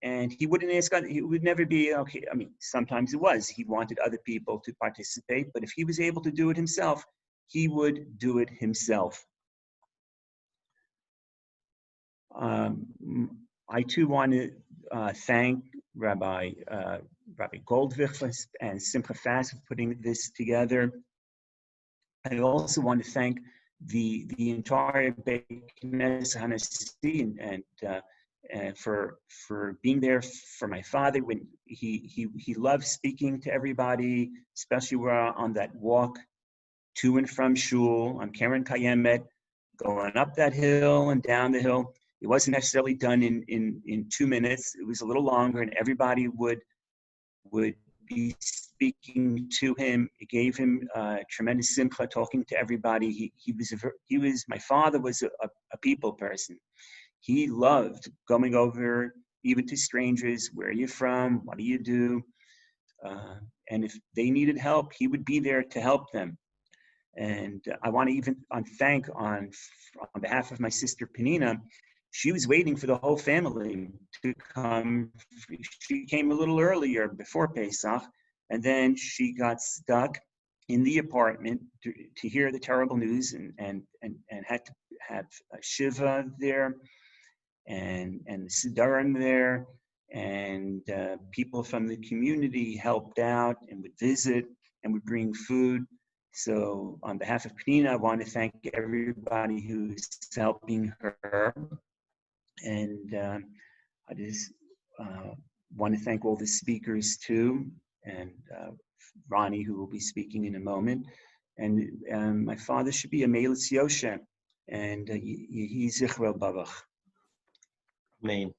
And he wouldn't ask God, it would never be, okay, I mean, sometimes it was. He wanted other people to participate, but if he was able to do it himself, he would do it himself. I too want to thank Rabbi Goldwicht and Simcha Fast for putting this together. I also want to thank the entire Beit Knesset Hanasi for being there for my father when he loved speaking to everybody, especially when we're on that walk to and from shul on Keren Kayemet, going up that hill and down the hill. It wasn't necessarily done in 2 minutes. It was a little longer, and everybody would be speaking to him. It gave him tremendous simcha talking to everybody. My father was a people person. He loved going over even to strangers. Where are you from? What do you do? And if they needed help, he would be there to help them. And I want to even thank on behalf of my sister Penina. She was waiting for the whole family to come. She came a little earlier before Pesach, and then she got stuck in the apartment to hear the terrible news, and had to have a shiva there, and the sidarim there, and people from the community helped out and would visit and would bring food. So on behalf of Penina, I want to thank everybody who's helping her. And I just want to thank all the speakers too, and Ronnie, who will be speaking in a moment. And my father should be a Meilitz Yoshe, and Yehi Zichro Babach. Amen.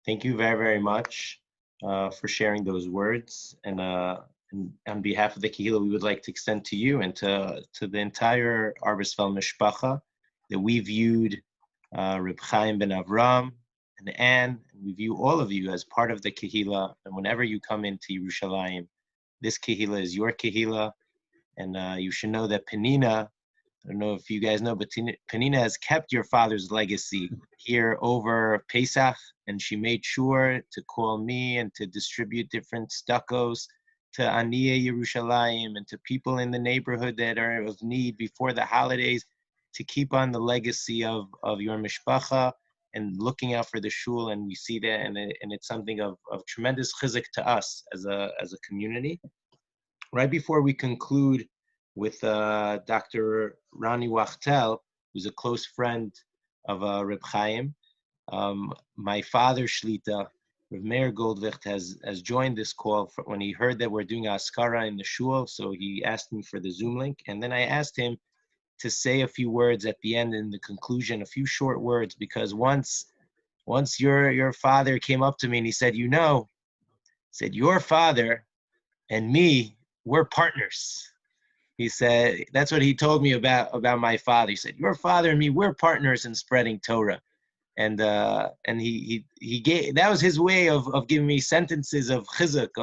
Thank you very, very much for sharing those words. And on behalf of the Kehillah, we would like to extend to you and to the entire Arbesfeld Mishpacha that we viewed Reb Chaim ben Avraham and Anne, and we view all of you as part of the Kehillah. And whenever you come into Yerushalayim, this Kehillah is your Kehillah. And you should know that Penina, I don't know if you guys know, but Penina has kept your father's legacy here over Pesach, and she made sure to call me and to distribute different stuccos to Aniyeh Yerushalayim and to people in the neighborhood that are of need before the holidays, to keep on the legacy of your mishpacha and looking out for the shul. And we see that, and it's something of tremendous chizuk to us as a community. Right before we conclude with Dr. Ronny Wachtel, who's a close friend of Reb Chaim, my father Shlita, Rav Meir Goldwicht, has joined this call when he heard that we're doing Hazkara in the shul. So he asked me for the Zoom link, and then I asked him to say a few words at the end in the conclusion, a few short words, because once your father came up to me and he said, your father and me, we're partners. He said, that's what he told me about my father. He said, your father and me, we're partners in spreading Torah. And he gave, that was his way of giving me sentences of chizuk,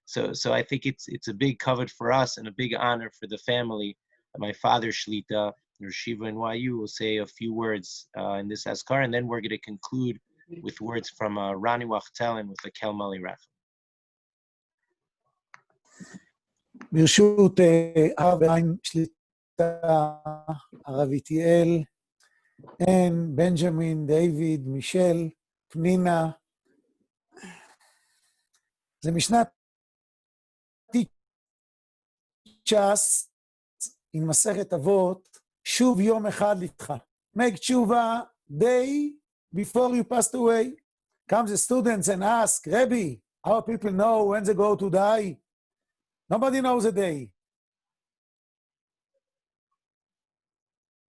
so I think it's a big covet for us and a big honor for the family. My father Shlita, Shiva NYU, will say a few words in this Hazkara, and then we're going to conclude with words from Ronny Wachtel and with the Kel Mali Rachel. ברשות הרב ויין שליטה, הרב איטיאל, אן, בנג'מין, דיוויד, מישל, פנינה. זה משנת תש"ס, עם מסכת אבות, שוב יום אחד לתך. Make tshuva day before you passed away. Comes the students and ask, Rebbe, how people know when they go to die? Nobody knows a day.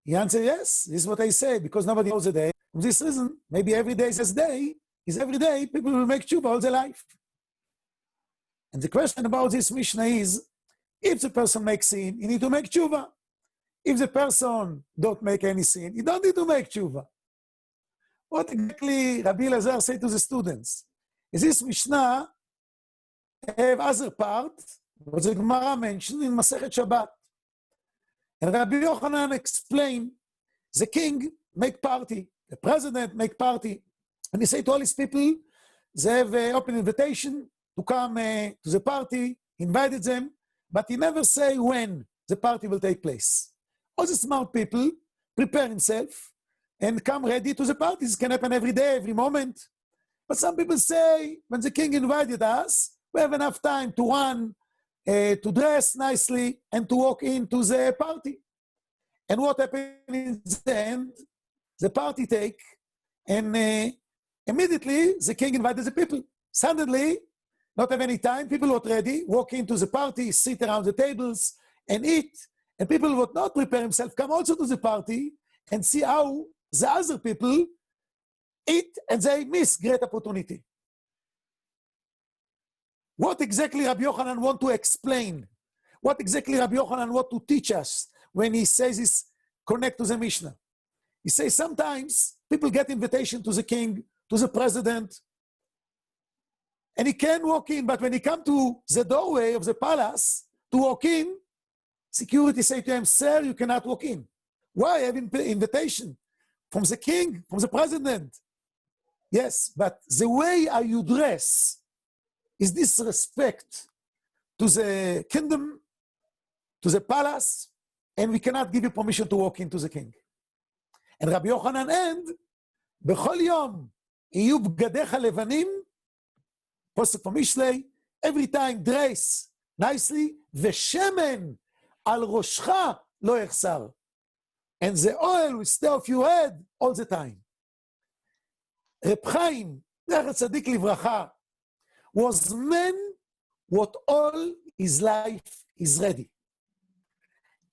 He answered, yes, this is what I say, because nobody knows a day. For this reason, maybe every day is day, is every day people will make tshuva all their life. And the question about this Mishnah is, if the person makes sin, you need to make tshuva. If the person don't make any sin, you don't need to make tshuva. What exactly Rabbi Elazar said to the students? Is this Mishnah have other part, what the Gemara mentioned in Masechet Shabbat. And Rabbi Yochanan explained, the king make party, the president make party, and he say to all his people, they have an open invitation to come to the party, invited them, but he never say when the party will take place. All the smart people prepare himself and come ready to the party. This can happen every day, every moment. But some people say, when the king invited us, we have enough time to run, to dress nicely, and to walk into the party. And what happened in the end? The party take, And immediately, the king invited the people. Suddenly, not have any time, people were ready, walk into the party, sit around the tables, and eat. And people would not prepare themselves, come also to the party, and see how the other people eat, and they miss great opportunity. What exactly Rabbi Yochanan want to explain? What exactly Rabbi Yochanan want to teach us when he says this connect to the Mishnah? He says sometimes people get invitation to the king, to the president, and he can walk in, but when he come to the doorway of the palace to walk in, security say to him, sir, you cannot walk in. Why? I have invitation from the king, from the president. Yes, but the way how you dress is disrespect to the kingdom, to the palace, and we cannot give you permission to walk into the king. And Rabbi Yochanan end, בכל יום יהיו בגדיך לבנים, posuk from Mishlei, every time dress nicely, ושמן על ראשך לא יחסר. And the oil will stay off your head all the time. Reb Chaim, זכר צדיק לברכה, was man what all his life is ready.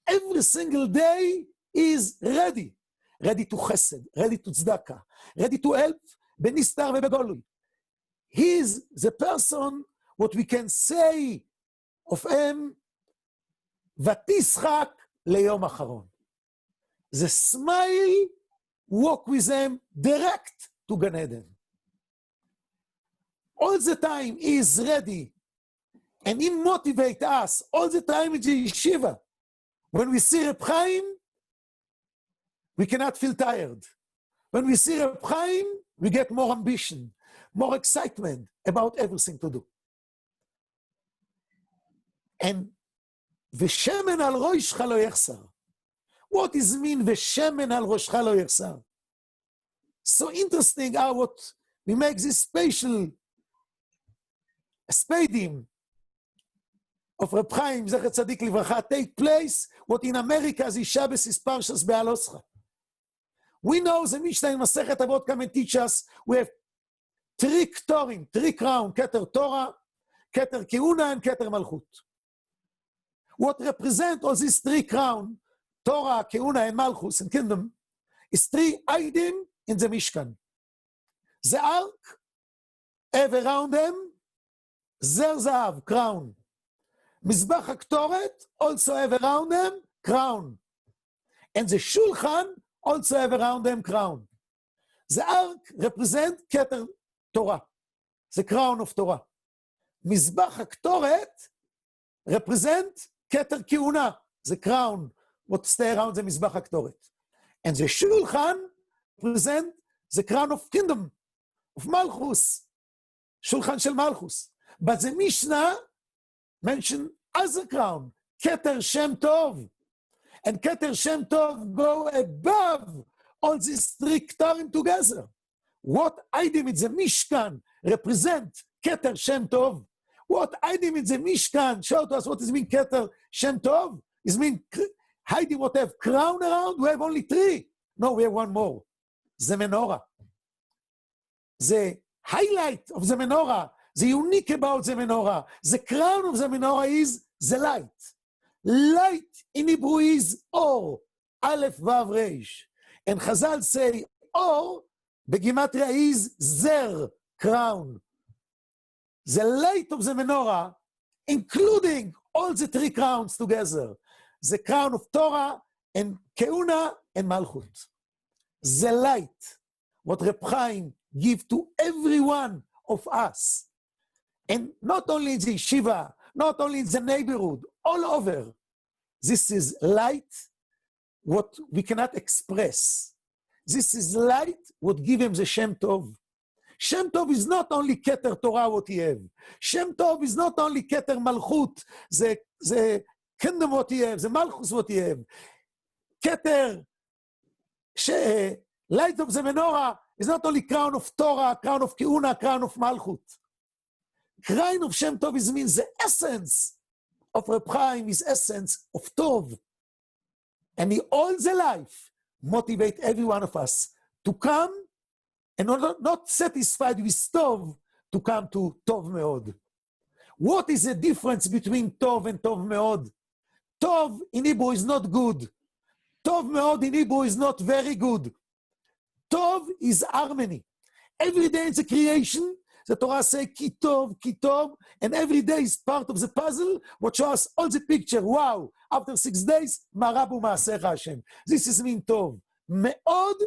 Every single day is ready. Ready to chesed, ready to tzedakah, ready to help benistar ובגולוי. He is the person, what we can say of him, ותשחק ליום אחרון. The smile walk with them direct to Gan Eden. All the time he is ready, and he motivate us all the time in the yeshiva. When we see Reb Chaim, we cannot feel tired. When we see Reb Chaim, we get more ambition, more excitement about everything to do. And v'shemen al roshcha lo yechsar. What does mean v'shemen al roshcha lo yechsar? So interesting how what we make this special spadim of Reb Chaim, Zecher Tzadik Livracha, take place, what in America is Shabbos is Parshas Be'aloscha. We know the Mishnah in Masechet Avot come and teach us, we have three Ktorim, three crown, Keter Torah, Keter Keuna, and Keter Malchut. What represent all these three crown, Torah, Keuna, and Malchus, and kingdom, is three Eidim in the Mishkan. The ark, have around them, Zer Zahav, crown. Mizbach HaKtoret, also have around them, crown. And the Shulchan, also have around them, crown. The ark represent Keter Torah, the crown of Torah. Mizbach HaKtoret represent Keter Keuna, the crown, what stay around the Mizbach HaKtoret. And the Shulchan represent the crown of kingdom, of Malchus, Shulchan Shel Malchus. But the Mishnah mentioned as a crown, Keter Shem Tov. And Keter Shem Tov go above all these three Ktorim together. What item in the Mishkan represent Keter Shem Tov? What item in the Mishkan show to us what is mean Keter Shem Tov? Is mean hiding what have crown around? We have only three. No, we have one more. The menorah. The highlight of the menorah, the unique about the menorah, the crown of the menorah is the light. Light in Hebrew is or, Aleph Vav Reish. And Chazal say or, begimatria is zer, crown. The light of the menorah, including all the three crowns together, the crown of Torah and Keuna and Malchut. The light, what Reb Chaim give to every one of us. And not only in the yeshiva, not only in the neighborhood, all over. This is light, what we cannot express. This is light, what give him the Shem Tov. Shem Tov is not only Keter Torah what he have. Shem Tov is not only Keter Malchut, the kingdom what he have, the Malchus what he have. Keter, light of the menorah is not only crown of Torah, crown of Keuna, crown of Malchut. Crown of Shem Tov is means the essence of Reb Chaim is essence of Tov. And he all the life motivate every one of us to come and not satisfied with Tov to come to Tov Meod. What is the difference between Tov and Tov Meod? Tov in Hebrew is not good. Tov Meod in Hebrew is not very good. Tov is harmony. Every day it's a creation. The Torah says, Ki Tov, and every day is part of the puzzle, what shows us all the picture. Wow, after 6 days, Marabu Ma'asecha Hashem. This is mean Tov. Meod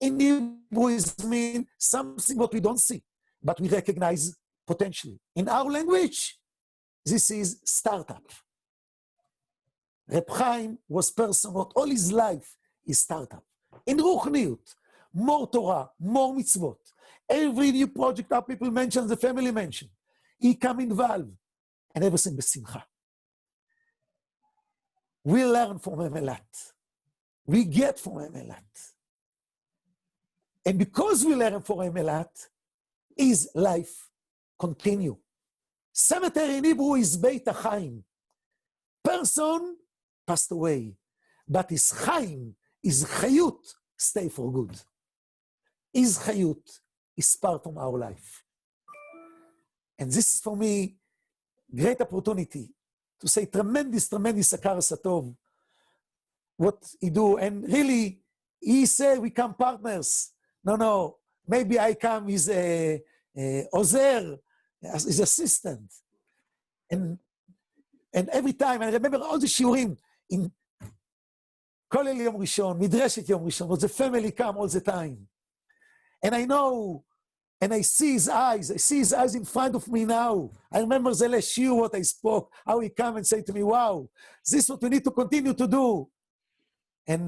in Hebrew is mean something what we don't see, but we recognize potentially. In our language, this is startup. Reb Chaim was person what all his life is startup. In Ruchniut, more Torah, more mitzvot. Every new project our people mention, the family mention. He come involved, and everything besimcha. We learn from him a lot. We get from him a lot. And because we learn from him a lot, his life continue. Cemetery in Hebrew is Beit HaChaim. Person passed away, but his Chaim, his Chayut, stay for good. His Chayut is part of our life. And this is for me great opportunity to say tremendous Hazkara Satov, what he do. And really, he said we come partners. No, maybe I come as a Ozer, as his assistant. And every time, I remember all the shiurim in Kolel Yom Rishon, Midreshet Yom Rishon, but the family come all the time. And I know, and I see his eyes in front of me now. I remember the last year what I spoke, how he come and say to me, wow, this is what we need to continue to do. And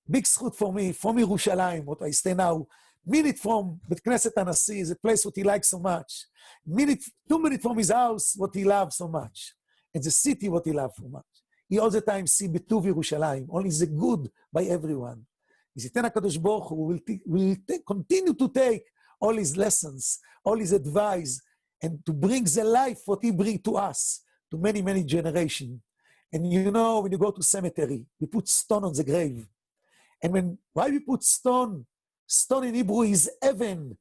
big schut for me, from Yerushalayim, what I stay now, minute from Bet Knesset Anasi, is a place what he likes so much. 2 minutes from his house, what he loves so much. And the city, what he loves so much. He all the time see Betuv Yerushalayim, only the good by everyone. Yisiten HaKadosh Baruch Hu will continue to take all his lessons, all his advice, and to bring the life what he brings to us, to many, many generations. And you know, when you go to cemetery, we put stone on the grave. And why we put stone? Stone in Hebrew is Even.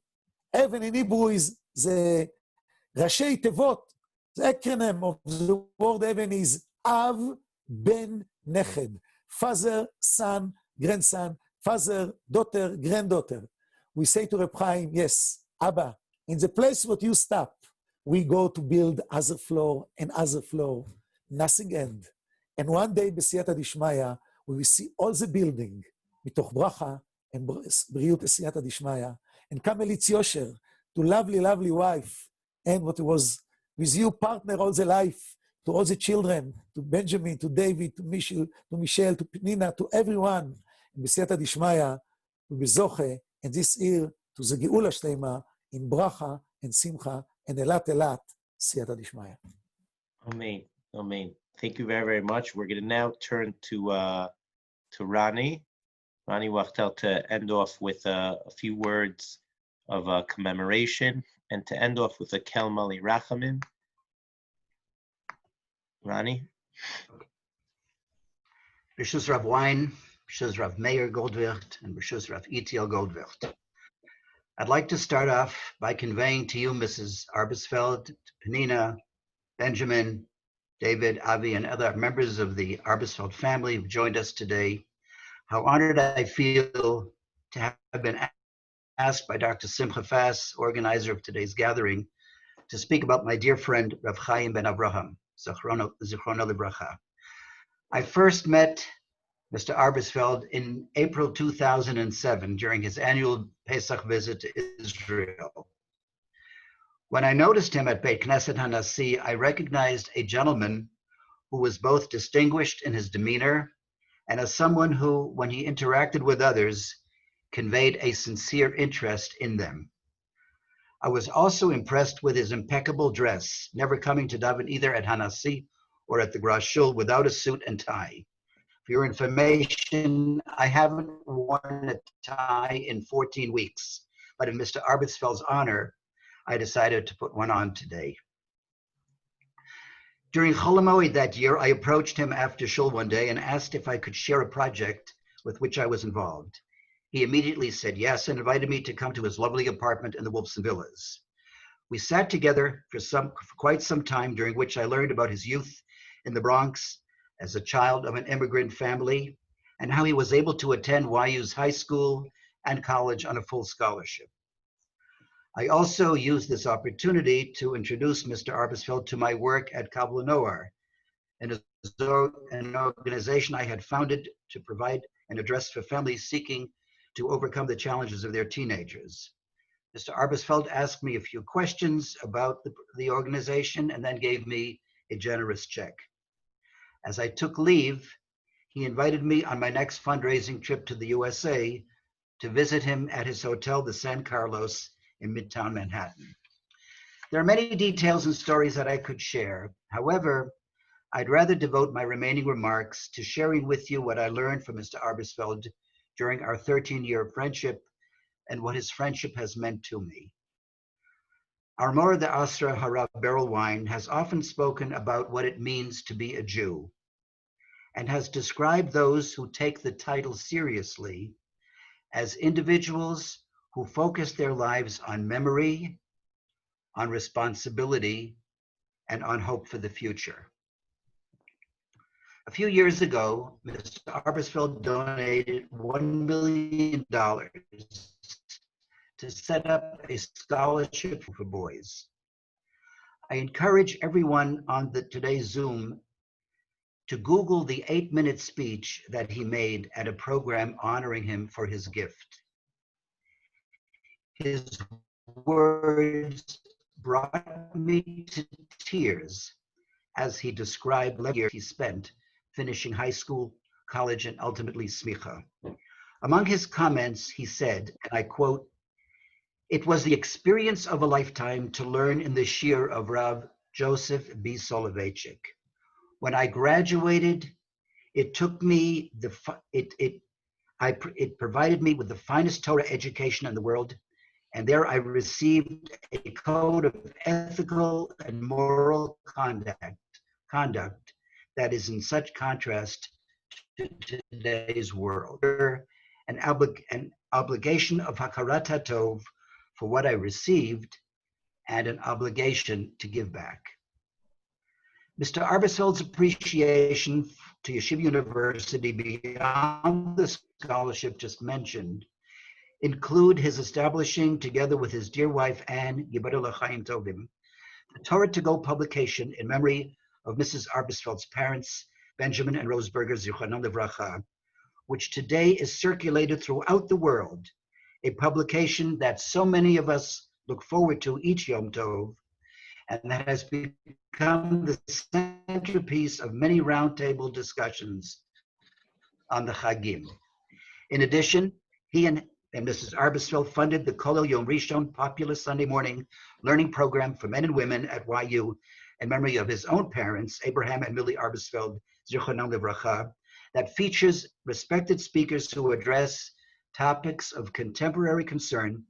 Even in Hebrew is the Rashei Tevot. The acronym of the word Even is Av, Ben, Neched. Father, son, grandson, father, daughter, granddaughter. We say to Reb Chaim, yes, Abba, in the place what you stop, we go to build other floor and other floor, nothing end. And one day, B'siyata Dishmaya, we will see all the building, mitoch bracha and b'riut B'siyata Dishmaya, and Kamelitz Yosher, to lovely, lovely wife, and what was with you, partner all the life, to all the children, to Benjamin, to David, to Michelle, to Nina, to everyone, in B'siyata Dishmaya, we be zoche, and this year, to the Geula Shlema, in bracha and simcha, and elat, Siyata Dishmaya. Amen. Amen. Thank you very, very much. We're going to now turn to Ronny Wachtel, to end off with a few words of commemoration and to end off with a Kel Mali Rachamin. Ronny? B'shus Rav Wein, b'shus Rav Meir Goldwicht, and b'shus Rav Eitiel Goldwicht. I'd like to start off by conveying to you, Mrs. Arbesfeld, Penina, Benjamin, David, Avi, and other members of the Arbesfeld family who've joined us today, how honored I feel to have been asked by Dr. Simcha Fass, organizer of today's gathering, to speak about my dear friend, Rav Chaim ben Avraham, Zichrono Livracha. I first met Mr. Arbesfeld in April 2007 during his annual Pesach visit to Israel. When I noticed him at Beit Knesset HaNasi, I recognized a gentleman who was both distinguished in his demeanor and as someone who, when he interacted with others, conveyed a sincere interest in them. I was also impressed with his impeccable dress, never coming to daven either at HaNasi or at the Gras Shul without a suit and tie. For your information, I haven't worn a tie in 14 weeks, but in Mr. Arbesfeld's honor, I decided to put one on today. During Chol HaMoed that year, I approached him after Shul one day and asked if I could share a project with which I was involved. He immediately said yes and invited me to come to his lovely apartment in the Wolfson Villas. We sat together for quite some time, during which I learned about his youth in the Bronx as a child of an immigrant family and how he was able to attend YU's high school and college on a full scholarship. I also used this opportunity to introduce Mr. Arbesfeld to my work at Kabul Noar, an organization I had founded to provide an address for families seeking to overcome the challenges of their teenagers. Mr. Arbesfeld asked me a few questions about the organization and then gave me a generous check. As I took leave, he invited me on my next fundraising trip to the USA to visit him at his hotel, the San Carlos in Midtown Manhattan. There are many details and stories that I could share. However, I'd rather devote my remaining remarks to sharing with you what I learned from Mr. Arbesfeld during our 13-year friendship and what his friendship has meant to me. Our Mora de Asra Harav Berel Wein has often spoken about what it means to be a Jew and has described those who take the title seriously as individuals who focus their lives on memory, on responsibility, and on hope for the future. A few years ago, Mr. Arbesfeld donated $1 million to set up a scholarship for boys. I encourage everyone on today's Zoom to Google the 8-minute speech that he made at a program honoring him for his gift. His words brought me to tears as he described the year he spent finishing high school, college, and ultimately smicha. Among his comments, he said, and I quote, "It was the experience of a lifetime to learn in the shiur of Rav Joseph B. Soloveitchik. When I graduated, it provided me with the finest Torah education in the world, and there I received a code of ethical and moral conduct that is in such contrast to today's world. An obligation of hakarat hatov for what I received, and an obligation to give back." Mr. Arbesfeld's appreciation to Yeshiva University beyond the scholarship just mentioned include his establishing, together with his dear wife Anne Yibarullah Chaim Tovim, the Torah to Go publication in memory of Mrs. Arbesfeld's parents, Benjamin and Rose Berger, Zichronam Livracha, which today is circulated throughout the world, a publication that so many of us look forward to each Yom Tov, and that has become the centerpiece of many roundtable discussions on the Chagim. In addition, he and Mrs. Arbesfeld funded the Kolel Yom Rishon popular Sunday morning learning program for men and women at YU in memory of his own parents, Avraham and Millie Arbesfeld, Zichronam Livracha, that features respected speakers who address topics of contemporary concern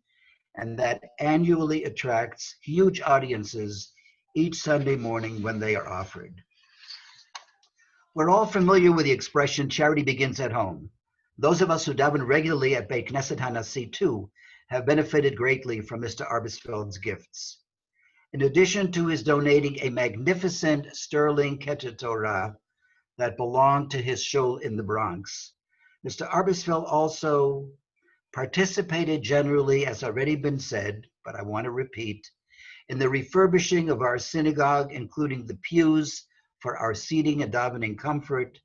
and that annually attracts huge audiences each Sunday morning when they are offered. We're all familiar with the expression, charity begins at home. Those of us who daven regularly at Beit Knesset HaNasi too have benefited greatly from Mr. Arbesfeld's gifts. In addition to his donating a magnificent sterling Keter Torah that belonged to his shul in the Bronx, Mr. Arbesfeld also participated generally, as already been said, but I want to repeat, in the refurbishing of our synagogue, including the pews for our seating and davening comfort,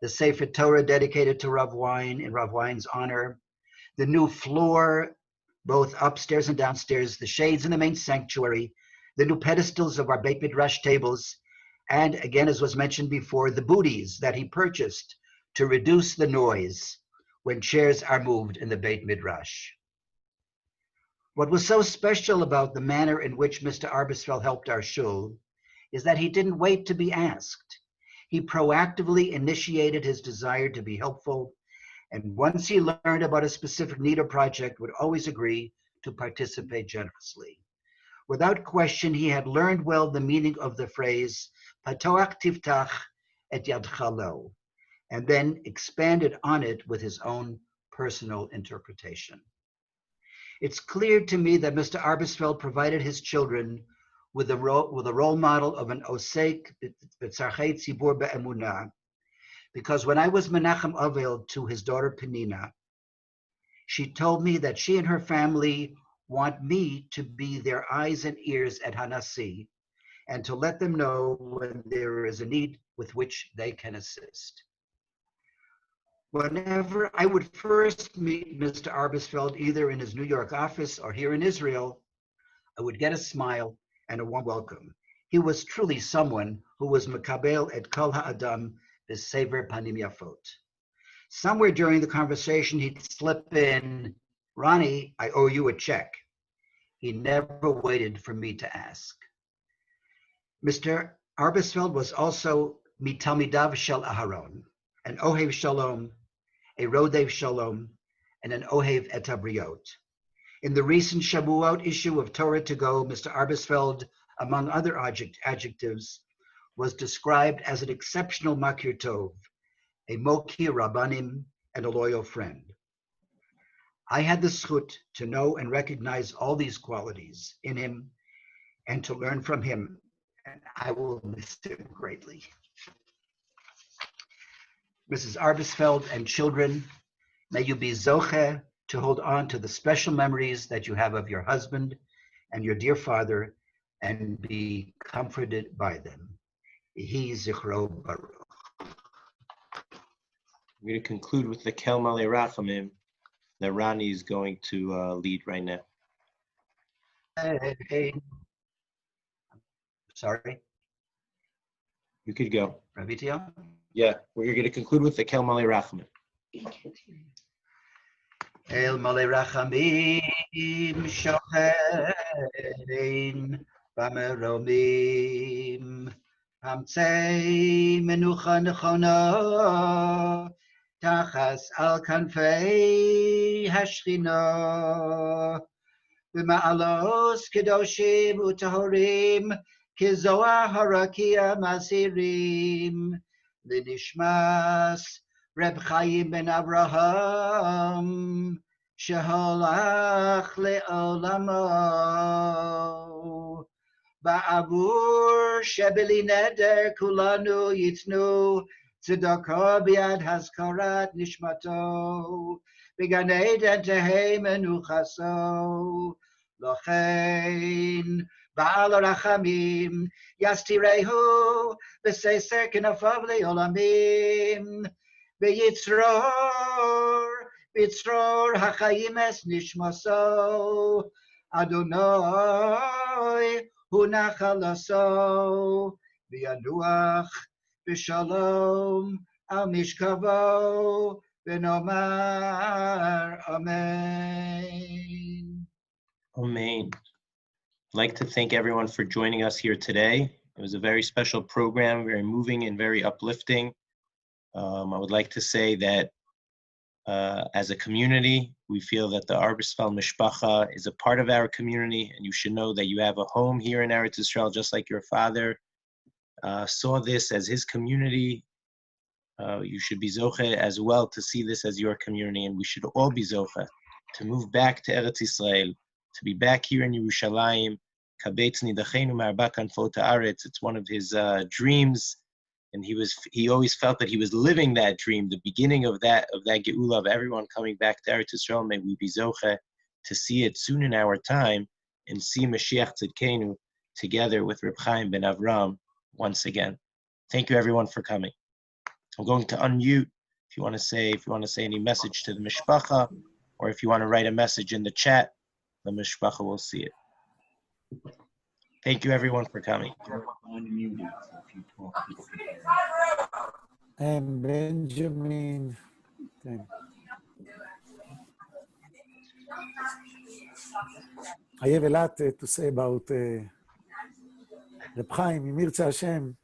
the Sefer Torah dedicated to Rav Wein in Rav Wein's honor, the new floor, both upstairs and downstairs, the shades in the main sanctuary, the new pedestals of our Beit Midrash tables, and again, as was mentioned before, the booties that he purchased to reduce the noise when chairs are moved in the Beit Midrash. What was so special about the manner in which Mr. Arbesfeld helped our shul is that he didn't wait to be asked. He proactively initiated his desire to be helpful, and once he learned about a specific need or project, would always agree to participate generously. Without question, he had learned well the meaning of the phrase, Patoach tiftach et yadcha lo, and then expanded on it with his own personal interpretation. It's clear to me that Mr. Arbesfeld provided his children with a role model of an osek b'tzarchei tzibur be'emunah, because when I was Menachem Avel to his daughter Penina, she told me that she and her family want me to be their eyes and ears at Hanassi and to let them know when there is a need with which they can assist. Whenever I would first meet Mr. Arbesfeld, either in his New York office or here in Israel, I would get a smile and a warm welcome. He was truly someone who was makabel et kol ha'adam b'sever panim yafot. Somewhere during the conversation, he'd slip in, "Ronnie, I owe you a check." He never waited for me to ask. Mr. Arbesfeld was also mitalmidav shel Aharon, an ohev shalom, a rodev shalom, and an ohev et habriot. In the recent Shavuot issue of Torah to Go, Mr. Arbesfeld, among other adjectives, was described as an exceptional makir tov, a mokir rabbanim, and a loyal friend. I had the zchut to know and recognize all these qualities in him and to learn from him, and I will miss him greatly. Mrs. Arbesfeld and children, may you be zoche to hold on to the special memories that you have of your husband and your dear father and be comforted by them. Yehi zichro baruch. We're going to conclude with the Kel Malei Rachamim that Ronnie is going to lead right now. Hey. Sorry, You could go. Rabbi Eitiel? Yeah, we're going to conclude with the Kel Malei Rachamim. El Malei Rachamim shochein b'meromim Hamtzei menucha nechona tachas al kanfei hashchina b'ma'alos kedoshim utahorim kizoah harakia masirim l'nishmas Reb Chaim ben Avraham sheholach le'olamo ba'avur shebeli neder kulanu yitnu tzedakah biad hazkarat nishmato b'gan eden tehei menuchaso lochein ba'al rachamim yastirehu b'seiser kenafav le'olamim B'yitzror hachayim es nishmaso Adonai hu nachalaso v'yanuach b'shalom al mishkavo v'nomar amen. Amen. I'd like to thank everyone for joining us here today. It was a very special program, very moving and very uplifting. I would like to say that as a community, we feel that the Arbesfeld Mishpacha is a part of our community, and you should know that you have a home here in Eretz Yisrael, just like your father saw this as his community. You should be zoche as well to see this as your community, and we should all be zoche to move back to Eretz Yisrael, to be back here in Yerushalayim. Kabetz nidachenu me'arba kanfot haaretz. It's one of his dreams. And he always felt that he was living that dream, the beginning of that geula of everyone coming back to Eretz Yisrael. May we be zoche to see it soon in our time and see Mashiach Tzidkenu together with Reb Chaim ben Avraham once again. Thank you everyone for coming. I'm going to unmute if you want to say any message to the Mishpacha, or if you want to write a message in the chat, the Mishpacha will see it. Thank you everyone for coming. And Benjamin. I have a lot to say about Reb Chaim. Im Yirtzeh Hashem,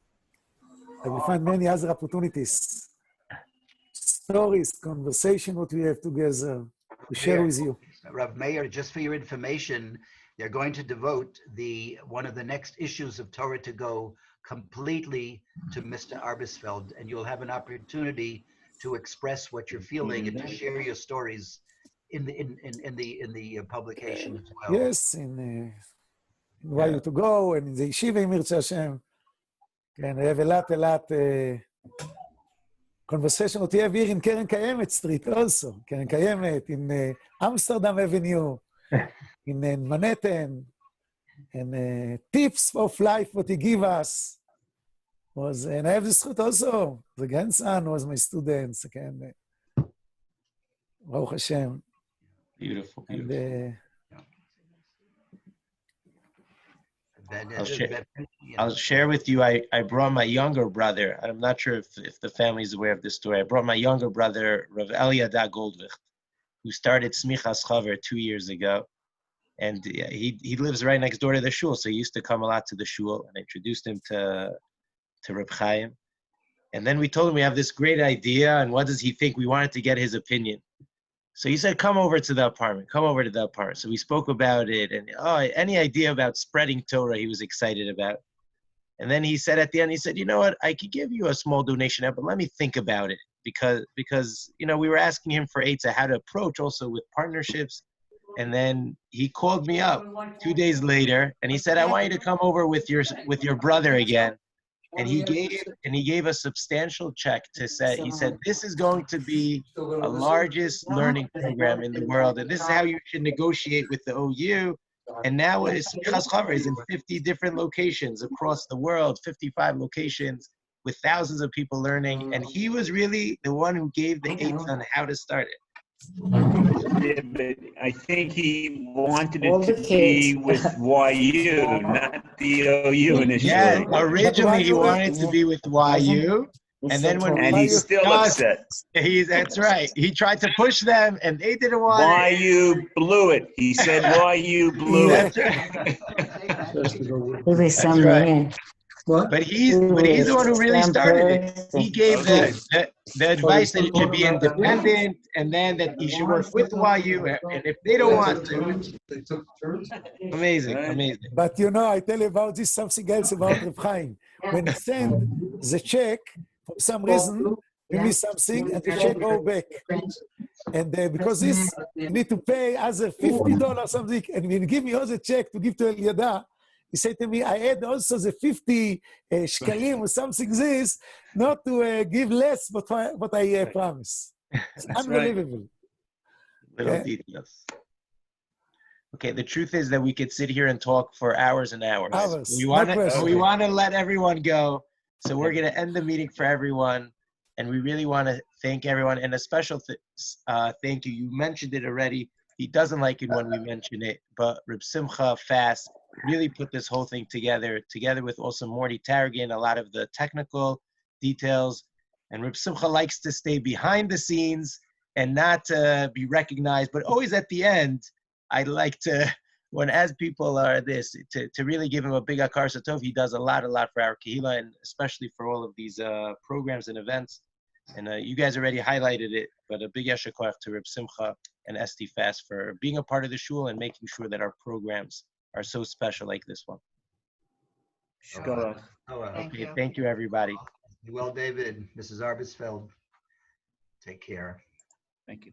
I will find many other opportunities, stories, conversation, what we have together to share with you. Rav Meir, just for your information, they're going to devote one of the next issues of Torah to Go completely to Mr. Arbesfeld, and you'll have an opportunity to express what you're feeling and to share your stories in the publication as well. Yes, invite you to go, and in the yeshiva, אם ירצה השם. כן, I have a lot conversation what you have here in Keren Kayemet Street also. Keren Kayemet, in Amsterdam Avenue, in Manhattan, and tips of life what he give us. And I have the zchut also. The grandson was my student. Again, Baruch Hashem. Beautiful, And, beautiful. I'll share with you, I brought my younger brother. I'm not sure if the family is aware of this story. I brought my younger brother, Rav Eitiel Goldwicht, who started Smichas Chaver 2 years ago. And he lives right next door to the shul, so he used to come a lot to the shul, and I introduced him to Reb Chaim. And then we told him we have this great idea, and what does he think? We wanted to get his opinion. So he said, come over to the apartment, So we spoke about it, and any idea about spreading Torah he was excited about. And then he said at the end, he said, you know what, I could give you a small donation, but let me think about it. Because we were asking him for Eitzah, how to approach also with partnerships. And then he called me up 2 days later, and he said, I want you to come over with your brother again. And he gave a substantial check to say, he said, this is going to be the largest learning program in the world, and this is how you should negotiate with the OU. And now Smichas Chaver is in 50 different locations across the world, 55 locations with thousands of people learning. And he was really the one who gave the aids on how to start it. Yeah, but I think he wanted it to be with YU, not the OU initially. Yeah, originally he wanted to be with YU, and then when he's still upset. That's right. He tried to push them, and they didn't want it. YU blew it. He said YU blew it. That's right. But he's the one who really started it. He gave the advice that it should be independent, and then that he should work with YU, and if they don't want to. Amazing. But I tell you about this, something else about Reb Chaim. When he sent the check, for some reason, he missed something, and the check go back. And because this, you need to pay as a $50 or something, and when he give me also a check to give to Eliada, he said to me, I had also the 50 shkalim or something this, not to give less, but what I promise. It's unbelievable. Right. Little details. Okay, the truth is that we could sit here and talk for hours and hours. We want to let everyone go, so we're going to end the meeting for everyone, and we really want to thank everyone, and a special thank you. You mentioned it already. He doesn't like it when we mention it, but Reb Simcha Fast really put this whole thing together with also Morty Tarragon, a lot of the technical details. And Reb Simcha likes to stay behind the scenes and not be recognized, but always at the end, I like to, as people are to really give him a big akar satov. He does a lot for our kehila, and especially for all of these programs and events. And you guys already highlighted it, but a big yesher koach to Reb Simcha and Esti Fast for being a part of the shul and making sure that our programs are so special like this one. Thank you, everybody. Well, David, Mrs. Arbesfeld, take care. Thank you.